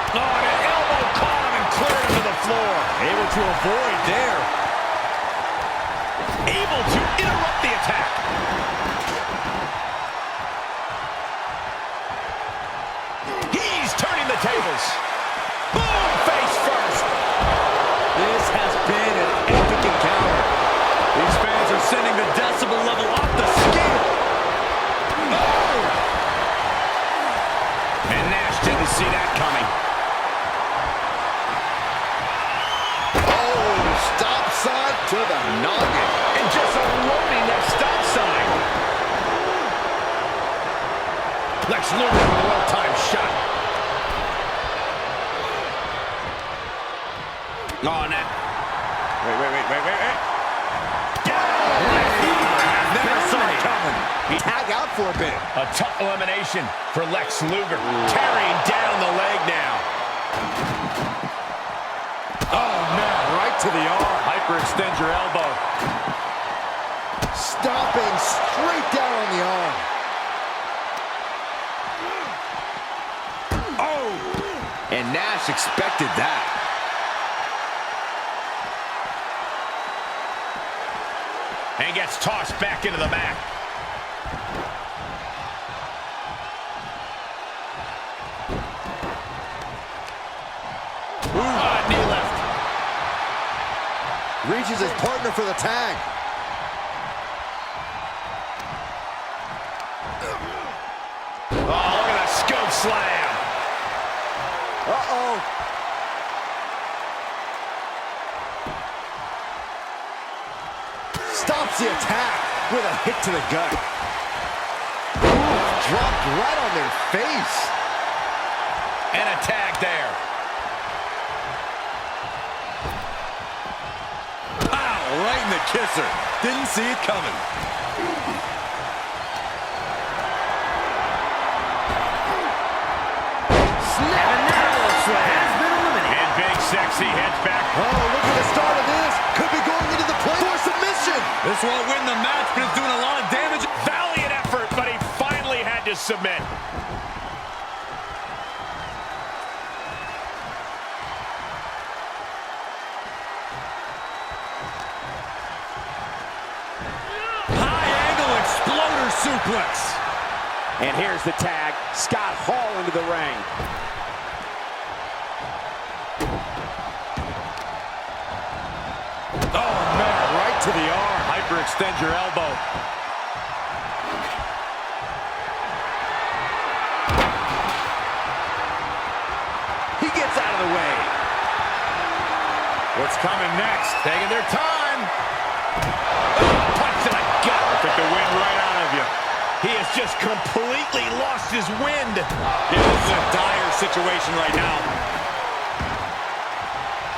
Oh, and an elbow caught him and cleared him to the floor. Able to avoid there. Able to interrupt the attack. He's turning the tables. Boom, face first. This has been an epic encounter. These fans are sending the decibel level off the scale. Oh! And Nash didn't see that coming. Oh, stop sign to the noggin. And just unloading that stop sign. Lex Luger with a well-timed shot. Oh, now. Wait. Never saw it coming. He tagged out for a bit. A tough elimination for Lex Luger. Tearing down the leg now. Oh, no. Right to the arm. Hyperextend your elbow. Stomping straight down on the arm. Oh! And Nash expected that. And gets tossed back into the mat. Knee left. Reaches his partner for the tag. Oh, look at that scope slam. Uh-oh. Stops the attack with a hit to the gut. Dropped right on their face. And a tag there. Pow, the kisser. Didn't see it coming. And Big Sexy heads back. Oh, look at the start of this. Could be going into the play for submission. This won't win the match, but it's doing a lot of damage. Valiant effort, but he finally had to submit. Suplex. And here's the tag. Scott Hall into the ring. Oh, man, right to the arm. Hyperextend your elbow. He gets out of the way. What's coming next? Taking their time. Oh, punch to the gut. Took the wind right out of you. He has just completely lost his wind. Yeah, this is a dire situation right now.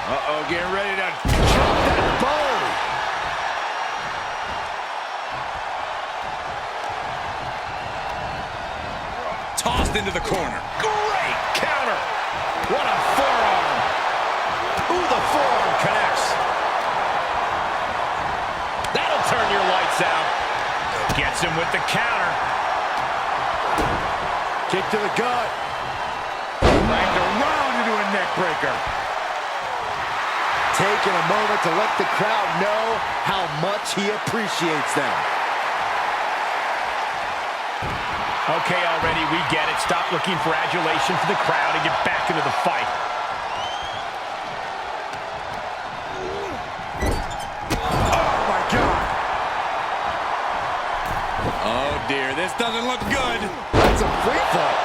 Uh-oh, getting ready to drop that bow. Tossed into the corner. Great counter. What a forearm. Ooh, the forearm connects. That'll turn your lights out. Gets him with the counter. Kick to the gut. Dragged around into a neck breaker. Taking a moment to let the crowd know how much he appreciates them. Okay, already, we get it. Stop looking for adulation for the crowd and get back into the fight. Oh, dear. This doesn't look good. That's a free fall.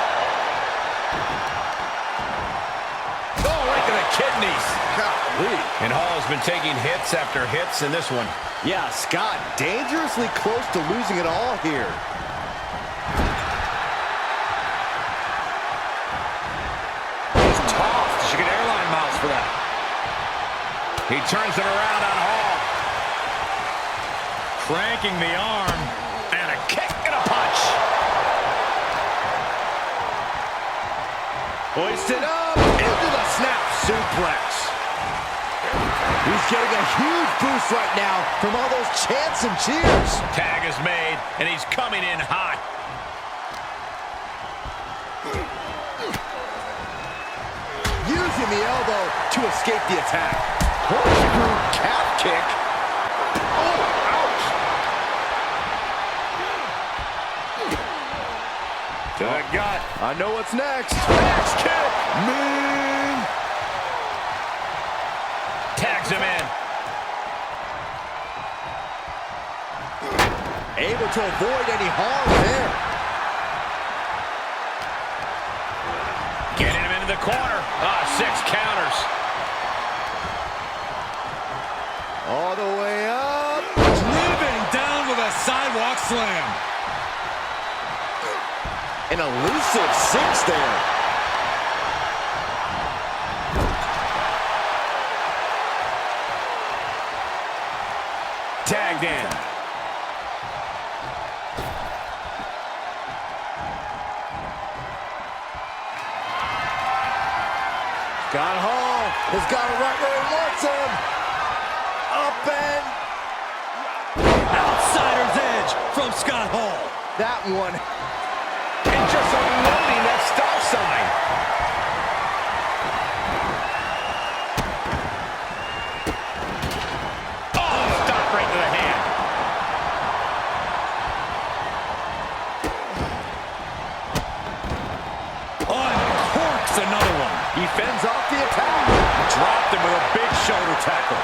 Oh, right to the kidneys. Golly. And Hall's been taking hits after hits in this one. Yeah, Scott dangerously close to losing it all here. He's tossed. You should get airline miles for that. He turns it around on Hall. Cranking the arm. And a kick and a punch. Hoisted up into the snap suplex. He's getting a huge boost right now from all those chants and cheers. Tag is made, and he's coming in hot. Using the elbow to escape the attack. Corkscrew calf kick. Oh, ouch. To the gut. I know what's next. Axe kick. Mean. Tags him in. Able to avoid any harm there. Getting him into the corner. 6 counters. All the way up. Driven down with a sidewalk slam. An elusive 6 there. Tagged in. Scott Hall has got it right where he wants him. Up and... Outsider's edge from Scott Hall. That one. And just unloading that stop sign. Oh, stop right to the hand. Uncorks another one. He fends off the attack. Dropped him with a big shoulder tackle.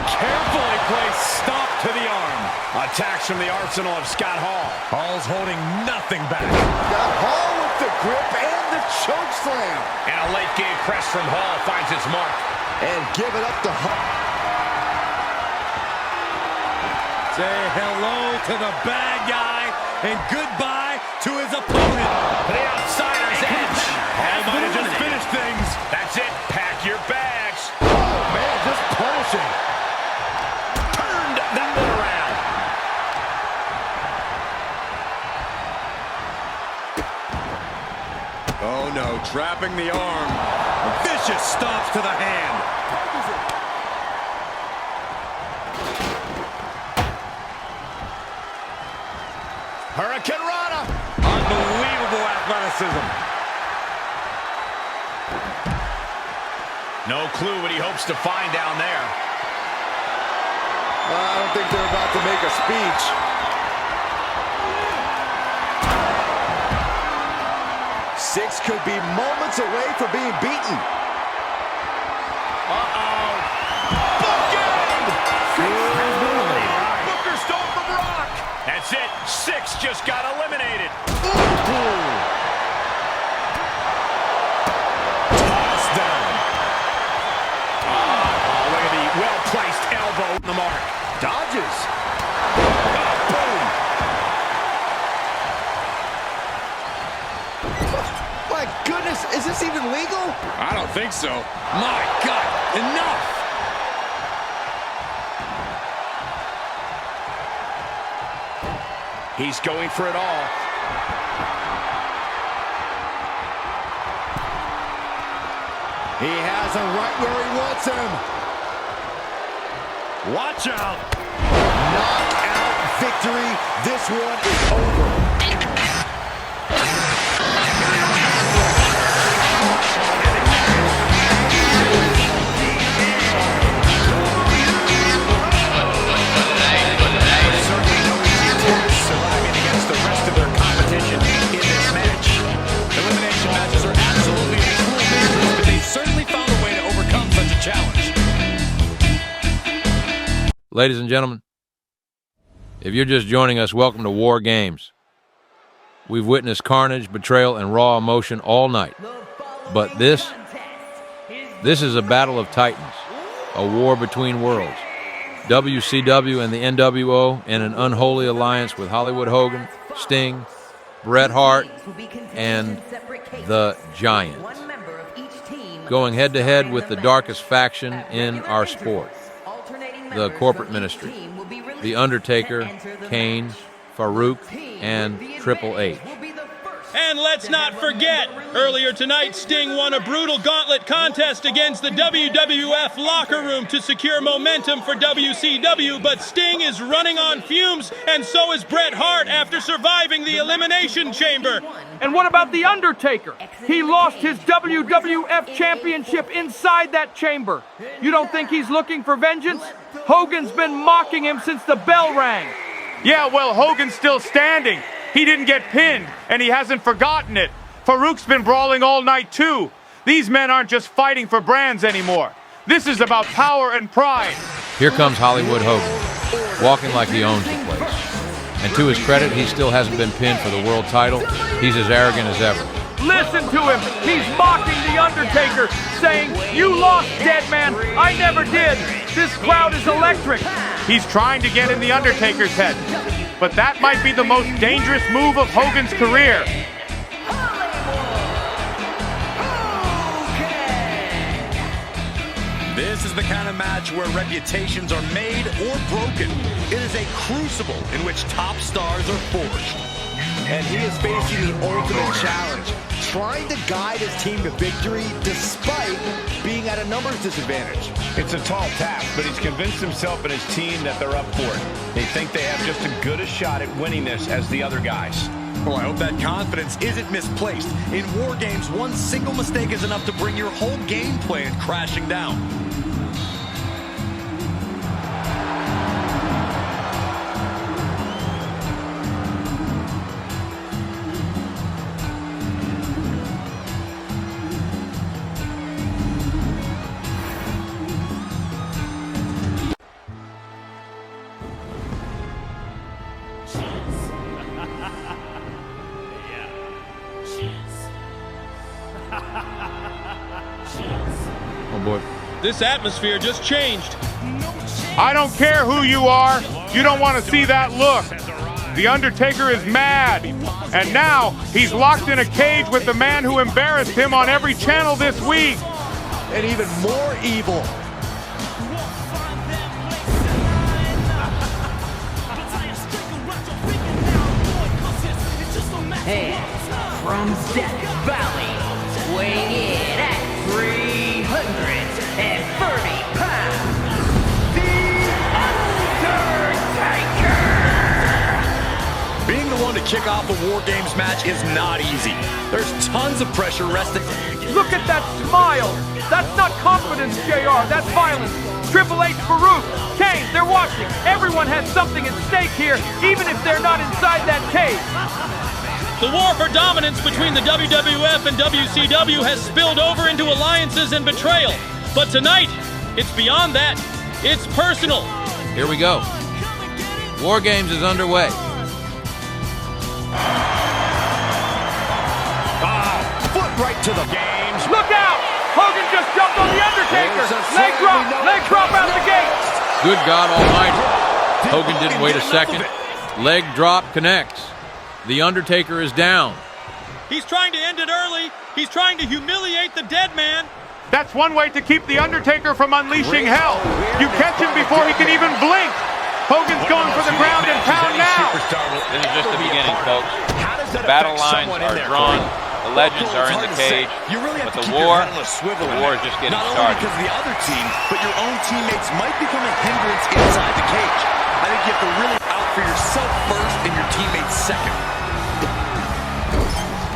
Carefully placed stop to the arm. Attacks from the arsenal of Scott Hall. Hall's holding nothing back. Got Hall with the grip and the choke slam. And a late game press from Hall finds its mark. And give it up to Hall. Say hello to the bad guy and goodbye to his opponent. The outsider's edge. Hall might have just finished things. That's it. Pack your bags. Oh, man, just punishing. Oh no, trapping the arm. Vicious stomps to the hand. Hurricane Rana. Unbelievable athleticism. No clue what he hopes to find down there. Well, I don't think they're about to make a speech. Six could be moments away from being beaten. Uh-oh. Bookend! Booker stole from Rock. That's it. Six just got eliminated. Tossed down. Oh, look at the well-placed elbow on the mark. Dodges. My goodness, is this even legal? I don't think so. My God, enough! He's going for it all. He has him right where he wants him. Watch out. Knockout victory. This one is over. Surviving against the rest of their competition in this match. Elimination matches are absolutely a cruel business, but they've certainly found a way to overcome such a challenge. Ladies and gentlemen, if you're just joining us, welcome to War Games. We've witnessed carnage, betrayal, and raw emotion all night. But this is a battle of titans, a war between worlds. WCW and the NWO in an unholy alliance with Hollywood Hogan, Sting, Bret Hart, and the Giant, going head-to-head with the darkest faction in our sport, the corporate ministry, the Undertaker, Kane, Farooq, and Triple H. And let's not forget, earlier tonight, Sting won a brutal gauntlet contest against the WWF locker room to secure momentum for WCW, but Sting is running on fumes, and so is Bret Hart after surviving the Elimination Chamber. And what about The Undertaker? He lost his WWF Championship inside that chamber. You don't think he's looking for vengeance? Hogan's been mocking him since the bell rang. Yeah, well, Hogan's still standing. He didn't get pinned, and he hasn't forgotten it. Farouk's been brawling all night, too. These men aren't just fighting for brands anymore. This is about power and pride. Here comes Hollywood Hogan, walking like he owns the place. And to his credit, he still hasn't been pinned for the world title. He's as arrogant as ever. Listen to him. He's mocking The Undertaker, saying, "You lost, Deadman. I never did. This crowd is electric." He's trying to get in The Undertaker's head. But that might be the most dangerous move of Hogan's career. This is the kind of match where reputations are made or broken. It is a crucible in which top stars are forged. And he is facing the ultimate challenge, trying to guide his team to victory despite being at a numbers disadvantage. It's a tall task, but he's convinced himself and his team that they're up for it. They think they have just as good a shot at winning this as the other guys. Well, I hope that confidence isn't misplaced. In War Games, one single mistake is enough to bring your whole game plan crashing down. Oh boy. This atmosphere just changed. I don't care who you are. You don't want to see that look. The Undertaker is mad. And now he's locked in a cage with the man who embarrassed him on every channel this week. And even more evil. Hands From Death Valley, weighing in at 330 pounds, The Undertaker! Being the one to kick off a War Games match is not easy. There's tons of pressure resting. Look at that smile! That's not confidence, JR, that's violence. Triple H, Farooq, Kane, they're watching. Everyone has something at stake here, even if they're not inside that cage. The war for dominance between the WWF and WCW has spilled over into alliances and betrayal. But tonight, it's beyond that. It's personal. Here we go. War Games is underway. Foot right to the games. Look out! Hogan just jumped on the Undertaker. Leg drop out the gate. Good God Almighty. Hogan didn't wait a second. Leg drop connects. The Undertaker is down. He's trying to end it early. He's trying to humiliate the Deadman. That's one way to keep the Undertaker from unleashing hell. You catch him before he can even blink. Hogan's going for the ground and pound now. This is just the beginning, folks. The battle lines are drawn. The legends are in the cage. But the war is just getting started. Because of the other team, but your own teammates might become a hindrance inside the cage. I think you have to really out for yourself first and your teammates second.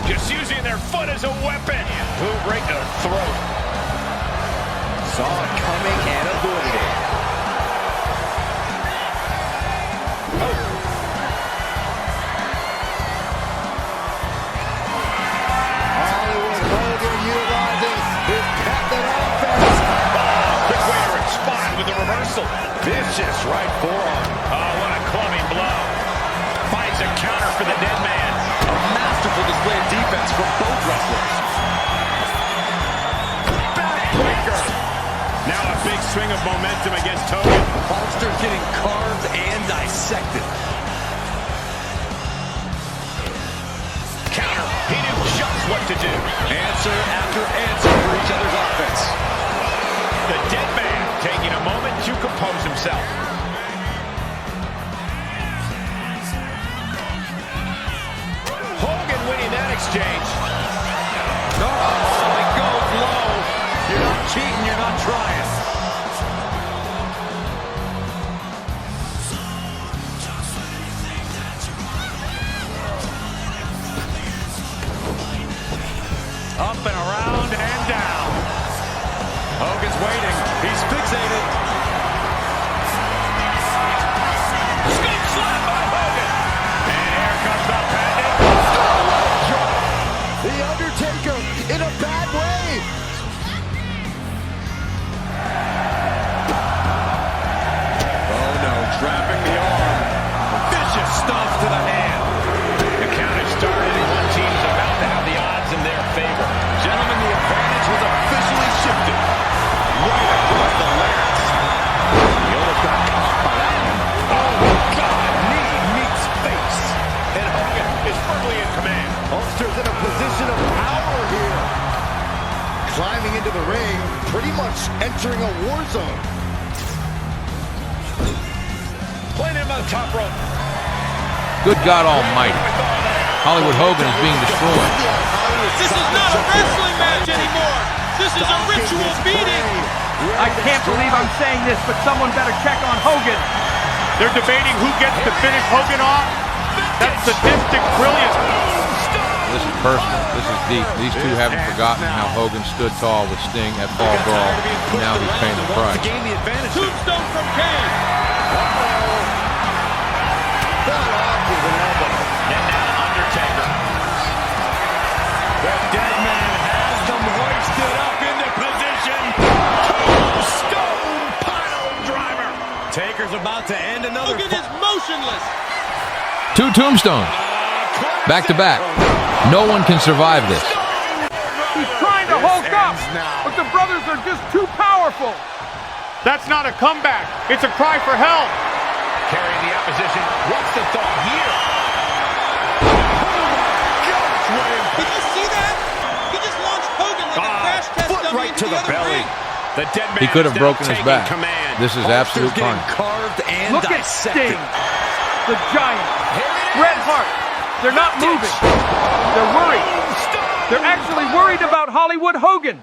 Just using their foot as a weapon. Boot right to the throat. Saw it coming and avoided it. Hollywood Hogan utilizes his captain offense. Quick way to respond with the reversal. Vicious right forearm. Oh, what a clubbing blow. Finds a counter for the Deadman. A masterful display of defense from both wrestlers. Backbreaker. Now a big swing of momentum against Hogan. Monster getting carved and dissected. Counter. He knew just what to do. Answer after answer for each other's offense. The Deadman taking a moment to compose himself. Hogan winning that exchange. Oh, it goes low. You're not cheating, you're not trying. Up and around and down. Hogan's waiting. He's fixated. Scoop slam by Hogan. And here comes the pendant. The Undertaker in a bad way. Oh no, trapping the arm. Vicious stuff to the hand. The count has started and one team's about to have the odds in their favor. Gentlemen, the advantage was officially shifted. Right across the larynx. He almost got caught by that one. Oh my God, knee meets face. And Hogan is firmly in command. Ulster's in a position of power here. Climbing into the ring, pretty much entering a war zone. Playing him on the top rope. Good God Almighty. Hollywood Hogan is being destroyed. This is not a wrestling match anymore. This is a ritual beating. I can't believe I'm saying this, but someone better check on Hogan. They're debating who gets to finish Hogan off. That's sadistic brilliance. This is personal. This is deep. These two haven't forgotten how Hogan stood tall with Sting at Fall Brawl. Now he's paying the price. Tombstone from Kane. And now Undertaker. The Deadman has them hoisted up into position. Tombstone pile driver. Taker's about to end another. Hogan is motionless. Two tombstones. Back to back. No one can survive this. He's trying to Hulk up, but the brothers are just too powerful. That's not a comeback. It's a cry for help. Carrying the opposition. What's the thought here? Did you see that? He just launched Hogan like a crash test Foot dummy right into to the belly. ring. The Deadman He could have is broken now his taking back. command. This is absolute getting carnage. carved and Look at dissected. Sting, the Giant, Bret Hart. They're not moving. They're worried. They're actually worried about Hollywood Hogan.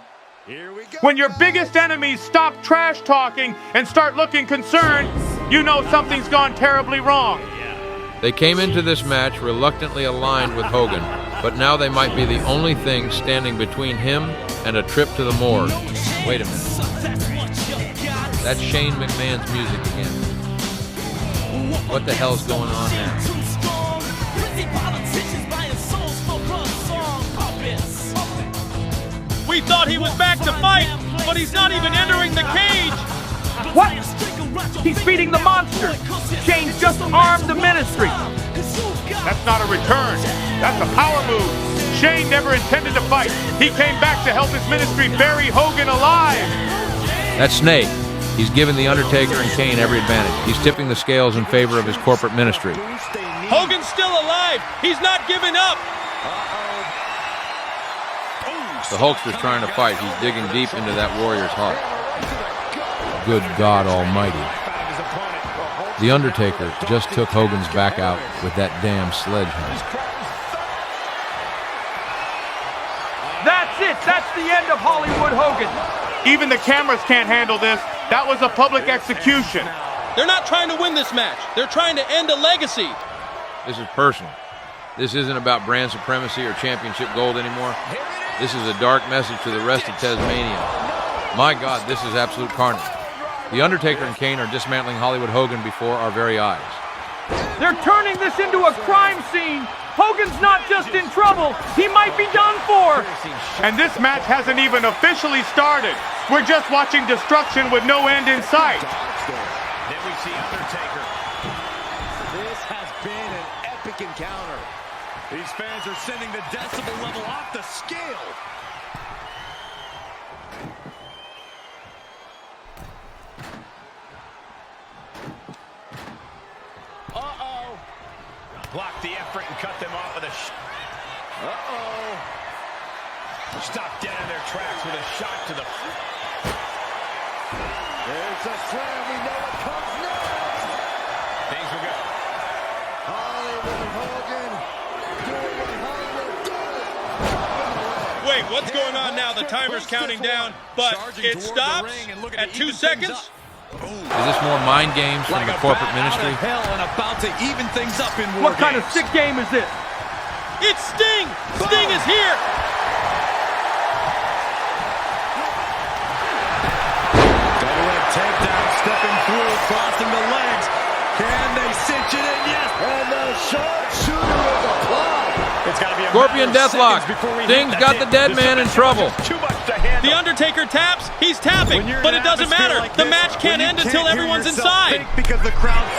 When your biggest enemies stop trash talking and start looking concerned, you know something's gone terribly wrong. They came into this match reluctantly aligned with Hogan, but now they might be the only thing standing between him and a trip to the morgue. Wait a minute. That's Shane McMahon's music again. What the hell's going on now? We thought he was back to fight, but he's not even entering the cage. What? He's beating the monster. Shane just armed the ministry. That's not a return. That's a power move. Shane never intended to fight. He came back to help his ministry bury Hogan alive. That's Snake. He's given The Undertaker and Kane every advantage. He's tipping the scales in favor of his corporate ministry. Hogan's still alive. He's not giving up. The Hulkster's trying to fight. He's digging deep into that warrior's heart. Good God Almighty. The Undertaker just took Hogan's back out with that damn sledgehammer. That's it. That's the end of Hollywood Hogan. Even the cameras can't handle this. That was a public execution. They're not trying to win this match. They're trying to end a legacy. This is personal. This isn't about brand supremacy or championship gold anymore. This is a dark message to the rest of Tasmania. My God, this is absolute carnage. The Undertaker and Kane are dismantling Hollywood Hogan before our very eyes. They're turning this into a crime scene. Hogan's not just in trouble, he might be done for. And this match hasn't even officially started. We're just watching destruction with no end in sight. Then we see Undertaker. This has been an epic encounter. These fans are sending the decibel level off the scale. Uh-oh. Block the effort and cut them off with a uh-oh. Stop dead in their tracks with a shot to the... There's a slam. We know what comes next. Things will go. Hollywood Hogan doing what Hollywood does. Wait, what's going on now? The timer's counting down, but it stops at 2 seconds? Is this more mind games from the corporate ministry? Hell and about to even things up in What kind of sick game is this? It's Sting! Sting is here! Double-leg takedown, stepping through, crossing the legs. Can they cinch it in? Yes! And the sharpshooter is applied. It's got to be a Scorpion Deathlock. Sting's got the Deadman in trouble. The Undertaker taps, he's tapping, but it doesn't matter. The match can't end until everyone's inside.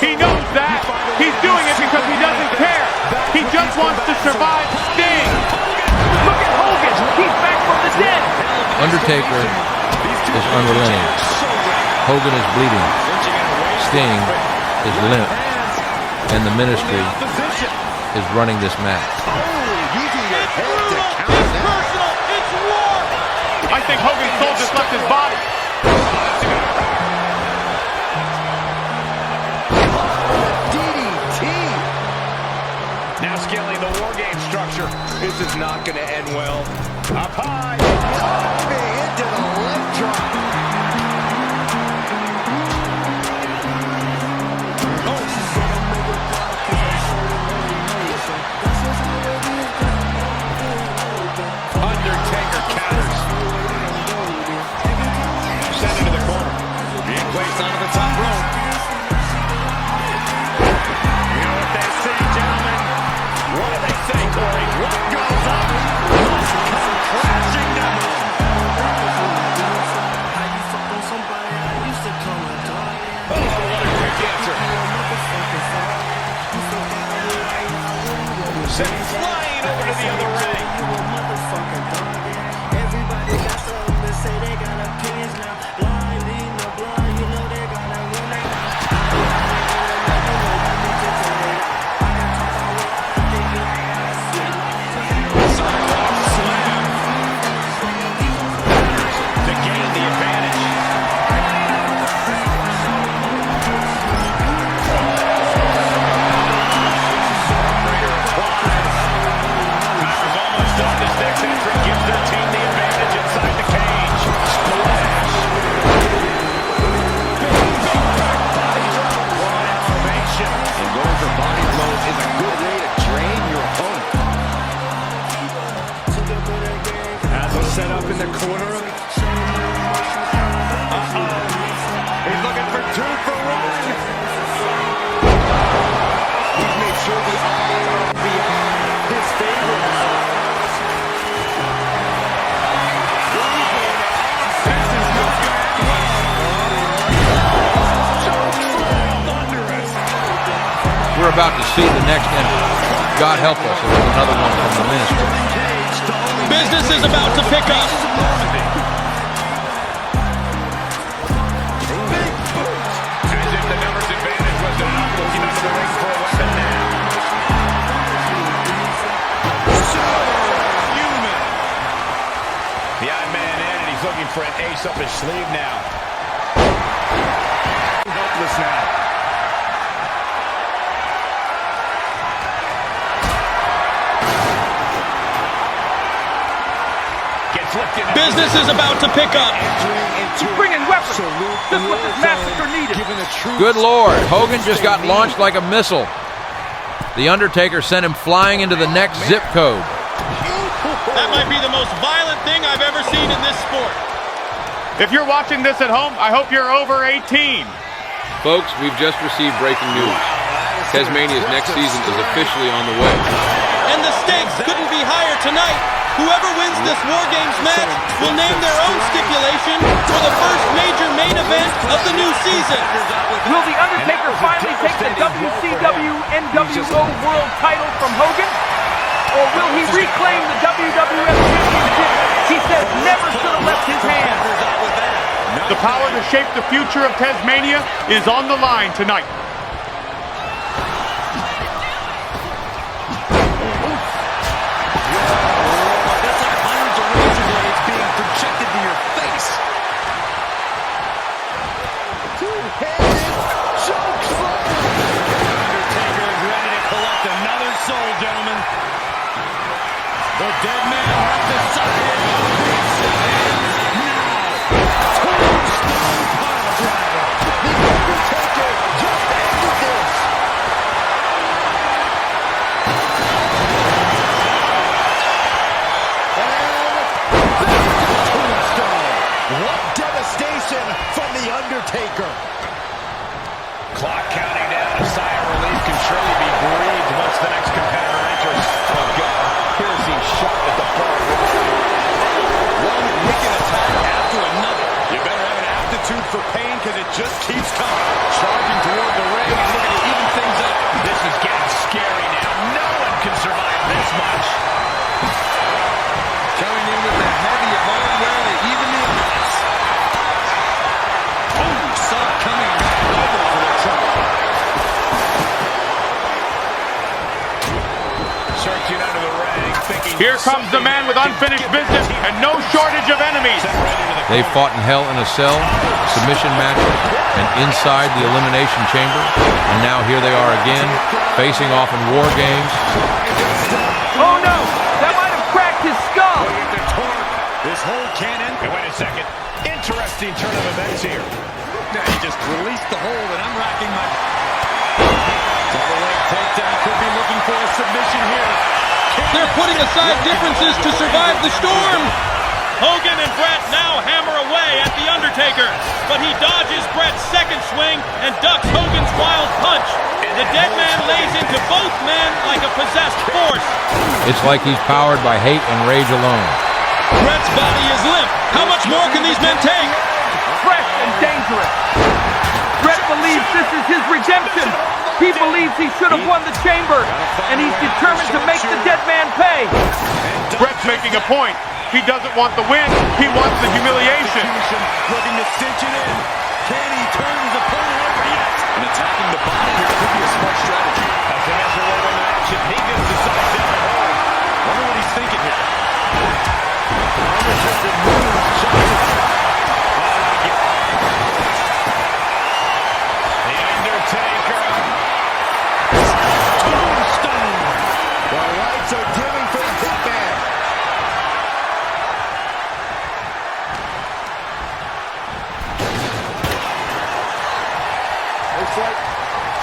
He knows that. He's doing it because he doesn't care. He just wants to survive Sting. Look at Hogan. He's back from the dead. Undertaker is unrelenting. Hogan is bleeding. Sting is limp. And the ministry is running this match. I think Hogan's soul just left his body. DDT. Now scaling the war game structure. This is not going to end well. Up high. Into the leg drop. Undertaker counters. Sent into the corner. Being placed onto the top rope. You know what they say, gentlemen? What do they say, Corey? What goes up must come crashing down. up in the corner. He's looking for 2 for 1. He's made sure the odds be his favor. This is not going to end well. We're about to see the next entrant. God help us, it was another one from the ministry. Business is about to pick up. As if the numbers advantage was enough, looking under the ring for a weapon now. Superhuman. The odd man in, and he's looking for an ace up his sleeve now. Hopeless now. Business is about to pick up. He's bringing weapons. Just what this massacre needed. Good Lord, Hogan just got launched like a missile. The Undertaker sent him flying into the next zip code. That might be the most violent thing I've ever seen in this sport. If you're watching this at home, I hope you're over 18. Folks, we've just received breaking news. Tasmania's next season is officially on the way. And the stakes couldn't be higher tonight. Whoever wins this War Games match will name their own stipulation for the first major main event of the new season. Will The Undertaker finally take the WCW NWO World title from Hogan? Or will he reclaim the WWF Championship he says never should have left his hands? The power to shape the future of Tasmania is on the line tonight. The Deadman left the side. Now, tombstone pile driver. The Undertaker just ended this. And tombstone. What devastation from the Undertaker. Clock counting down. A sigh of relief can surely be breathed once the next competitor enters. Oh, God. Piercing shot at the far wall. One wicked attack after another. You better have an aptitude for pain because it just keeps coming. Charging toward the ring and looking to even things up. This is getting scary now. No one can survive this much. Coming in with the heavy hardware to even the odds. Oh, saw it coming right over for the trouble. Searching under the ring. Here comes the man with unfinished business and no shortage of enemies. They fought in Hell in a Cell, submission matches, and inside the Elimination Chamber. And now here they are again, facing off in War Games. Oh no! That might have cracked his skull! This hold can't end. Hey, wait a second. Interesting turn of events here. Now he just released the hold and I'm racking my... Double leg takedown, could be looking for a submission here. They're putting aside differences to survive the storm. Hogan and Bret now hammer away at The Undertaker, but he dodges Bret's second swing and ducks Hogan's wild punch. The Deadman lays into both men like a possessed force. It's like he's powered by hate and rage alone. Bret's body is limp. How much more can these men take? Fresh and dangerous. Bret believes this is his redemption. He believes he should have won the chamber, and he's determined to make the Deadman pay. Bret's making a point. He doesn't want the win. He wants the humiliation. Looking to cinch it in. Can he turn his opponent over yet? And attacking the body here could be a smart strategy. As he has a little action, he just decides down the hole. Wonder what he's thinking here. Undertaker moves, shots it. The Undertaker. Tombstone. The lights are dimming for the Deadman. Looks like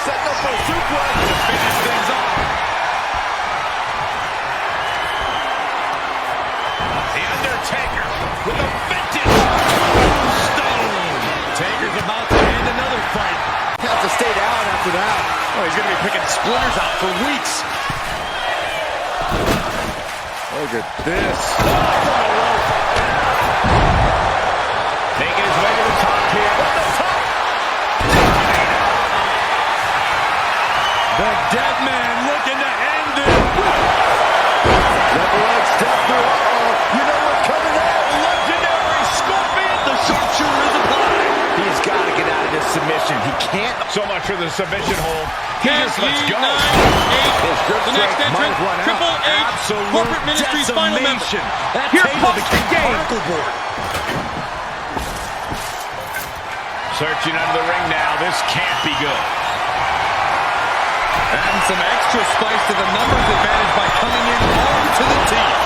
setting up for a suplex to finish things off. with a vengeance. Stone. Taker's about to end another fight. Has to stay down after that. Oh, he's going to be picking splinters out for weeks. Look at this. Making his way to the top here. The Deadman looking to end it. Let the leg step through. You know what's coming up. Legendary Scorpion. The sharpshooter is applied. He's got to get out of this submission. He can't. So much for the submission hold. 10, Let's go. 9, 8. The next entrant, Triple H, Corporate Ministries final member. Here comes Kane. Searching under the ring now. This can't be good. Adding some extra spice to the numbers advantage by coming in hard to the teeth.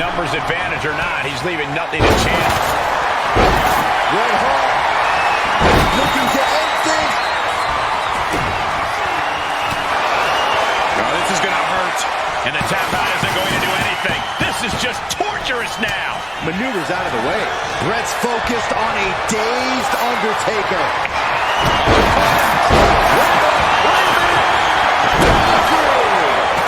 Numbers advantage or not, he's leaving nothing to chance. Bret Hart looking to end things. Oh, this is going to hurt. And the tap out isn't going to do anything. This is just torturous now. Maneuvers out of the way. Bret's focused on a dazed Undertaker.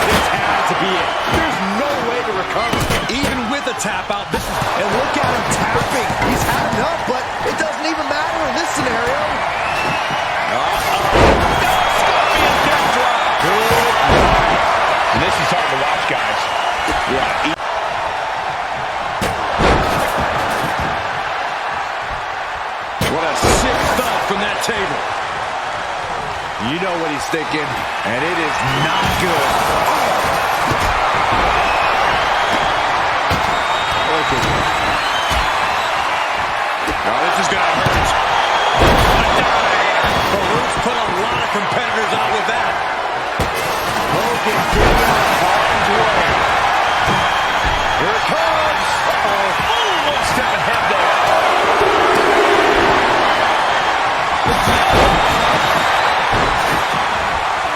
This had to be it. There's no way to recover. Even with a tap out, and look at him tapping. He's had enough, but it doesn't even matter in this scenario. And this is hard to watch, guys. Yeah. What a sick thud from that table. You know what he's thinking, and it is not good. Okay. Oh, this is going to hurt. Farooq's put a lot of competitors out with that. Hogan getting out of harm's way. Here it comes. Oh, one step ahead there.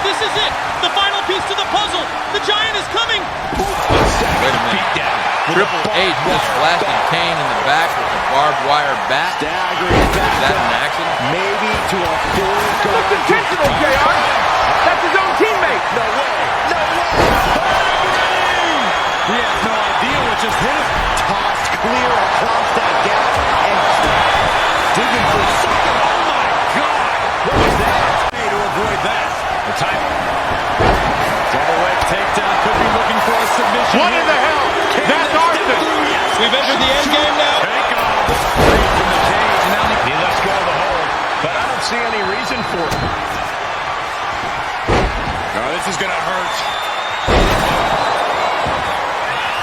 This is it. The final piece to the puzzle. The Giant is coming. Wait a minute. Triple H just blasted Kane in the back with a barbed wire bat. Staggering back. Is that an accident? Maybe to a full It's intentional, JR. That's his own teammate. No way. No way. He has no idea what just hit him. Tossed clear across that gap and digging for a second. Oh my God. What was that? To avoid that. The time. Double leg takedown. Could be looking for a submission. What in the hell? That's Arthur. We've entered the end game now. Take off. From the cage. Now he lets go of the hold. But I don't see any reason for it. Oh, this is going to hurt.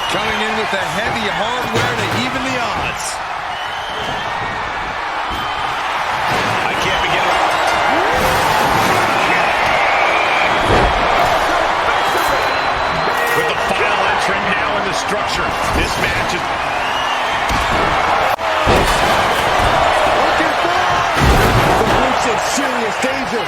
Coming in with the heavy hardware to even the odds. I can't begin to... With the final entrant now in the structure, this match is... Looking for the Farooq's in serious danger.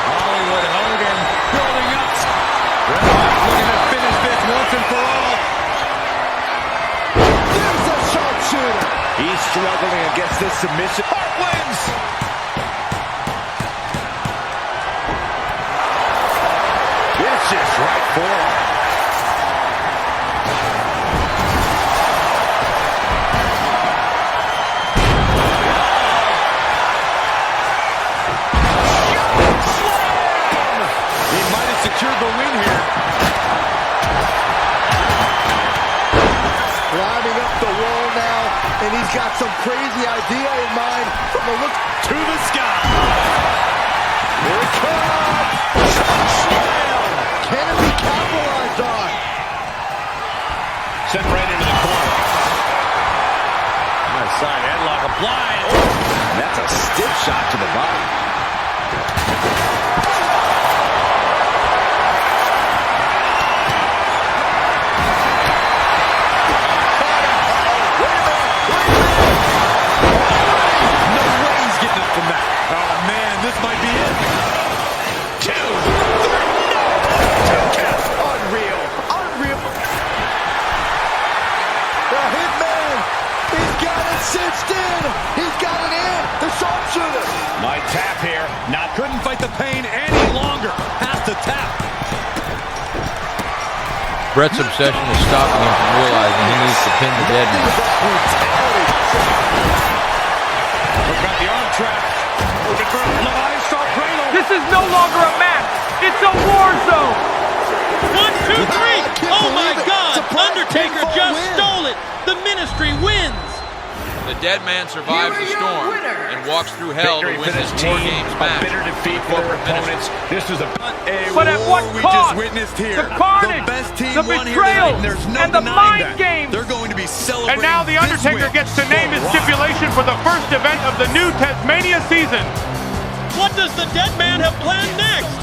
Hollywood Hogan building up. Bret Hart looking to finish this once and for all. There's a sharpshooter. He's struggling against this submission. Hart wins. Vicious right forearm. He might have secured the win here. Climbing up the wall now, and he's got some crazy idea in mind from the look to the sky. Here it comes. Slam. Can it be capitalized on? Sent right into the corner. Nice side headlock applied. Oh, that's a stiff shot to the body. No way he's getting it from that. Oh man, this might be it. 2, 3, no! Bret's obsession is stopping him from realizing he needs to pin the Deadman. Got the arm trap. This is no longer a match. It's a war zone. 1, 2, 3. Oh my God! Undertaker just stole it. The Ministry wins. The Deadman survives the storm and walks through hell to win this War Games match. Bitter defeat for their opponents. This was a But at what cost? Witnessed here. The carnage, The best team the won betrayal, here tonight, and there's no and the denying mind that. games. They're going to be celebrating. And now The Undertaker this gets to name his stipulation for the first event of the new Tasmania season. What does the Deadman have planned next?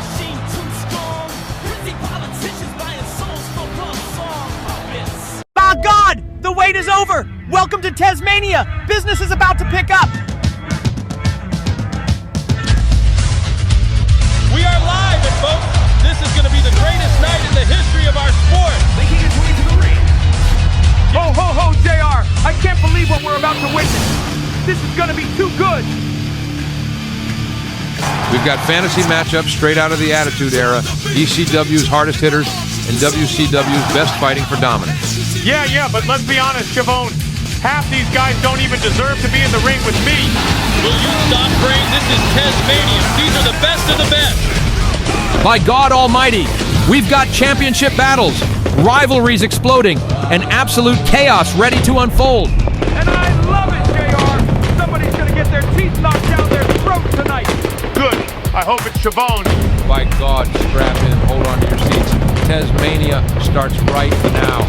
Ah, God! The wait is over! Welcome to Tasmania! Business is about to pick up! We are live, and folks, this is going to be the greatest night in the history of our sport. Making its way to the ring. Ho, ho, ho, JR! I can't believe what we're about to witness. This is going to be too good. We've got fantasy matchups straight out of the Attitude Era, ECW's hardest hitters, and WCW's best fighting for dominance. Yeah, but let's be honest, Chavone. Half these guys don't even deserve to be in the ring with me. Will you stop praying? This is Tasmania. These are the best of the best. By God Almighty, we've got championship battles, rivalries exploding, and absolute chaos ready to unfold. And I love it, JR! Somebody's going to get their teeth knocked down their throat tonight. Good. I hope it's Chavone. By God, strap in, hold on to your seats. Tasmania starts right now.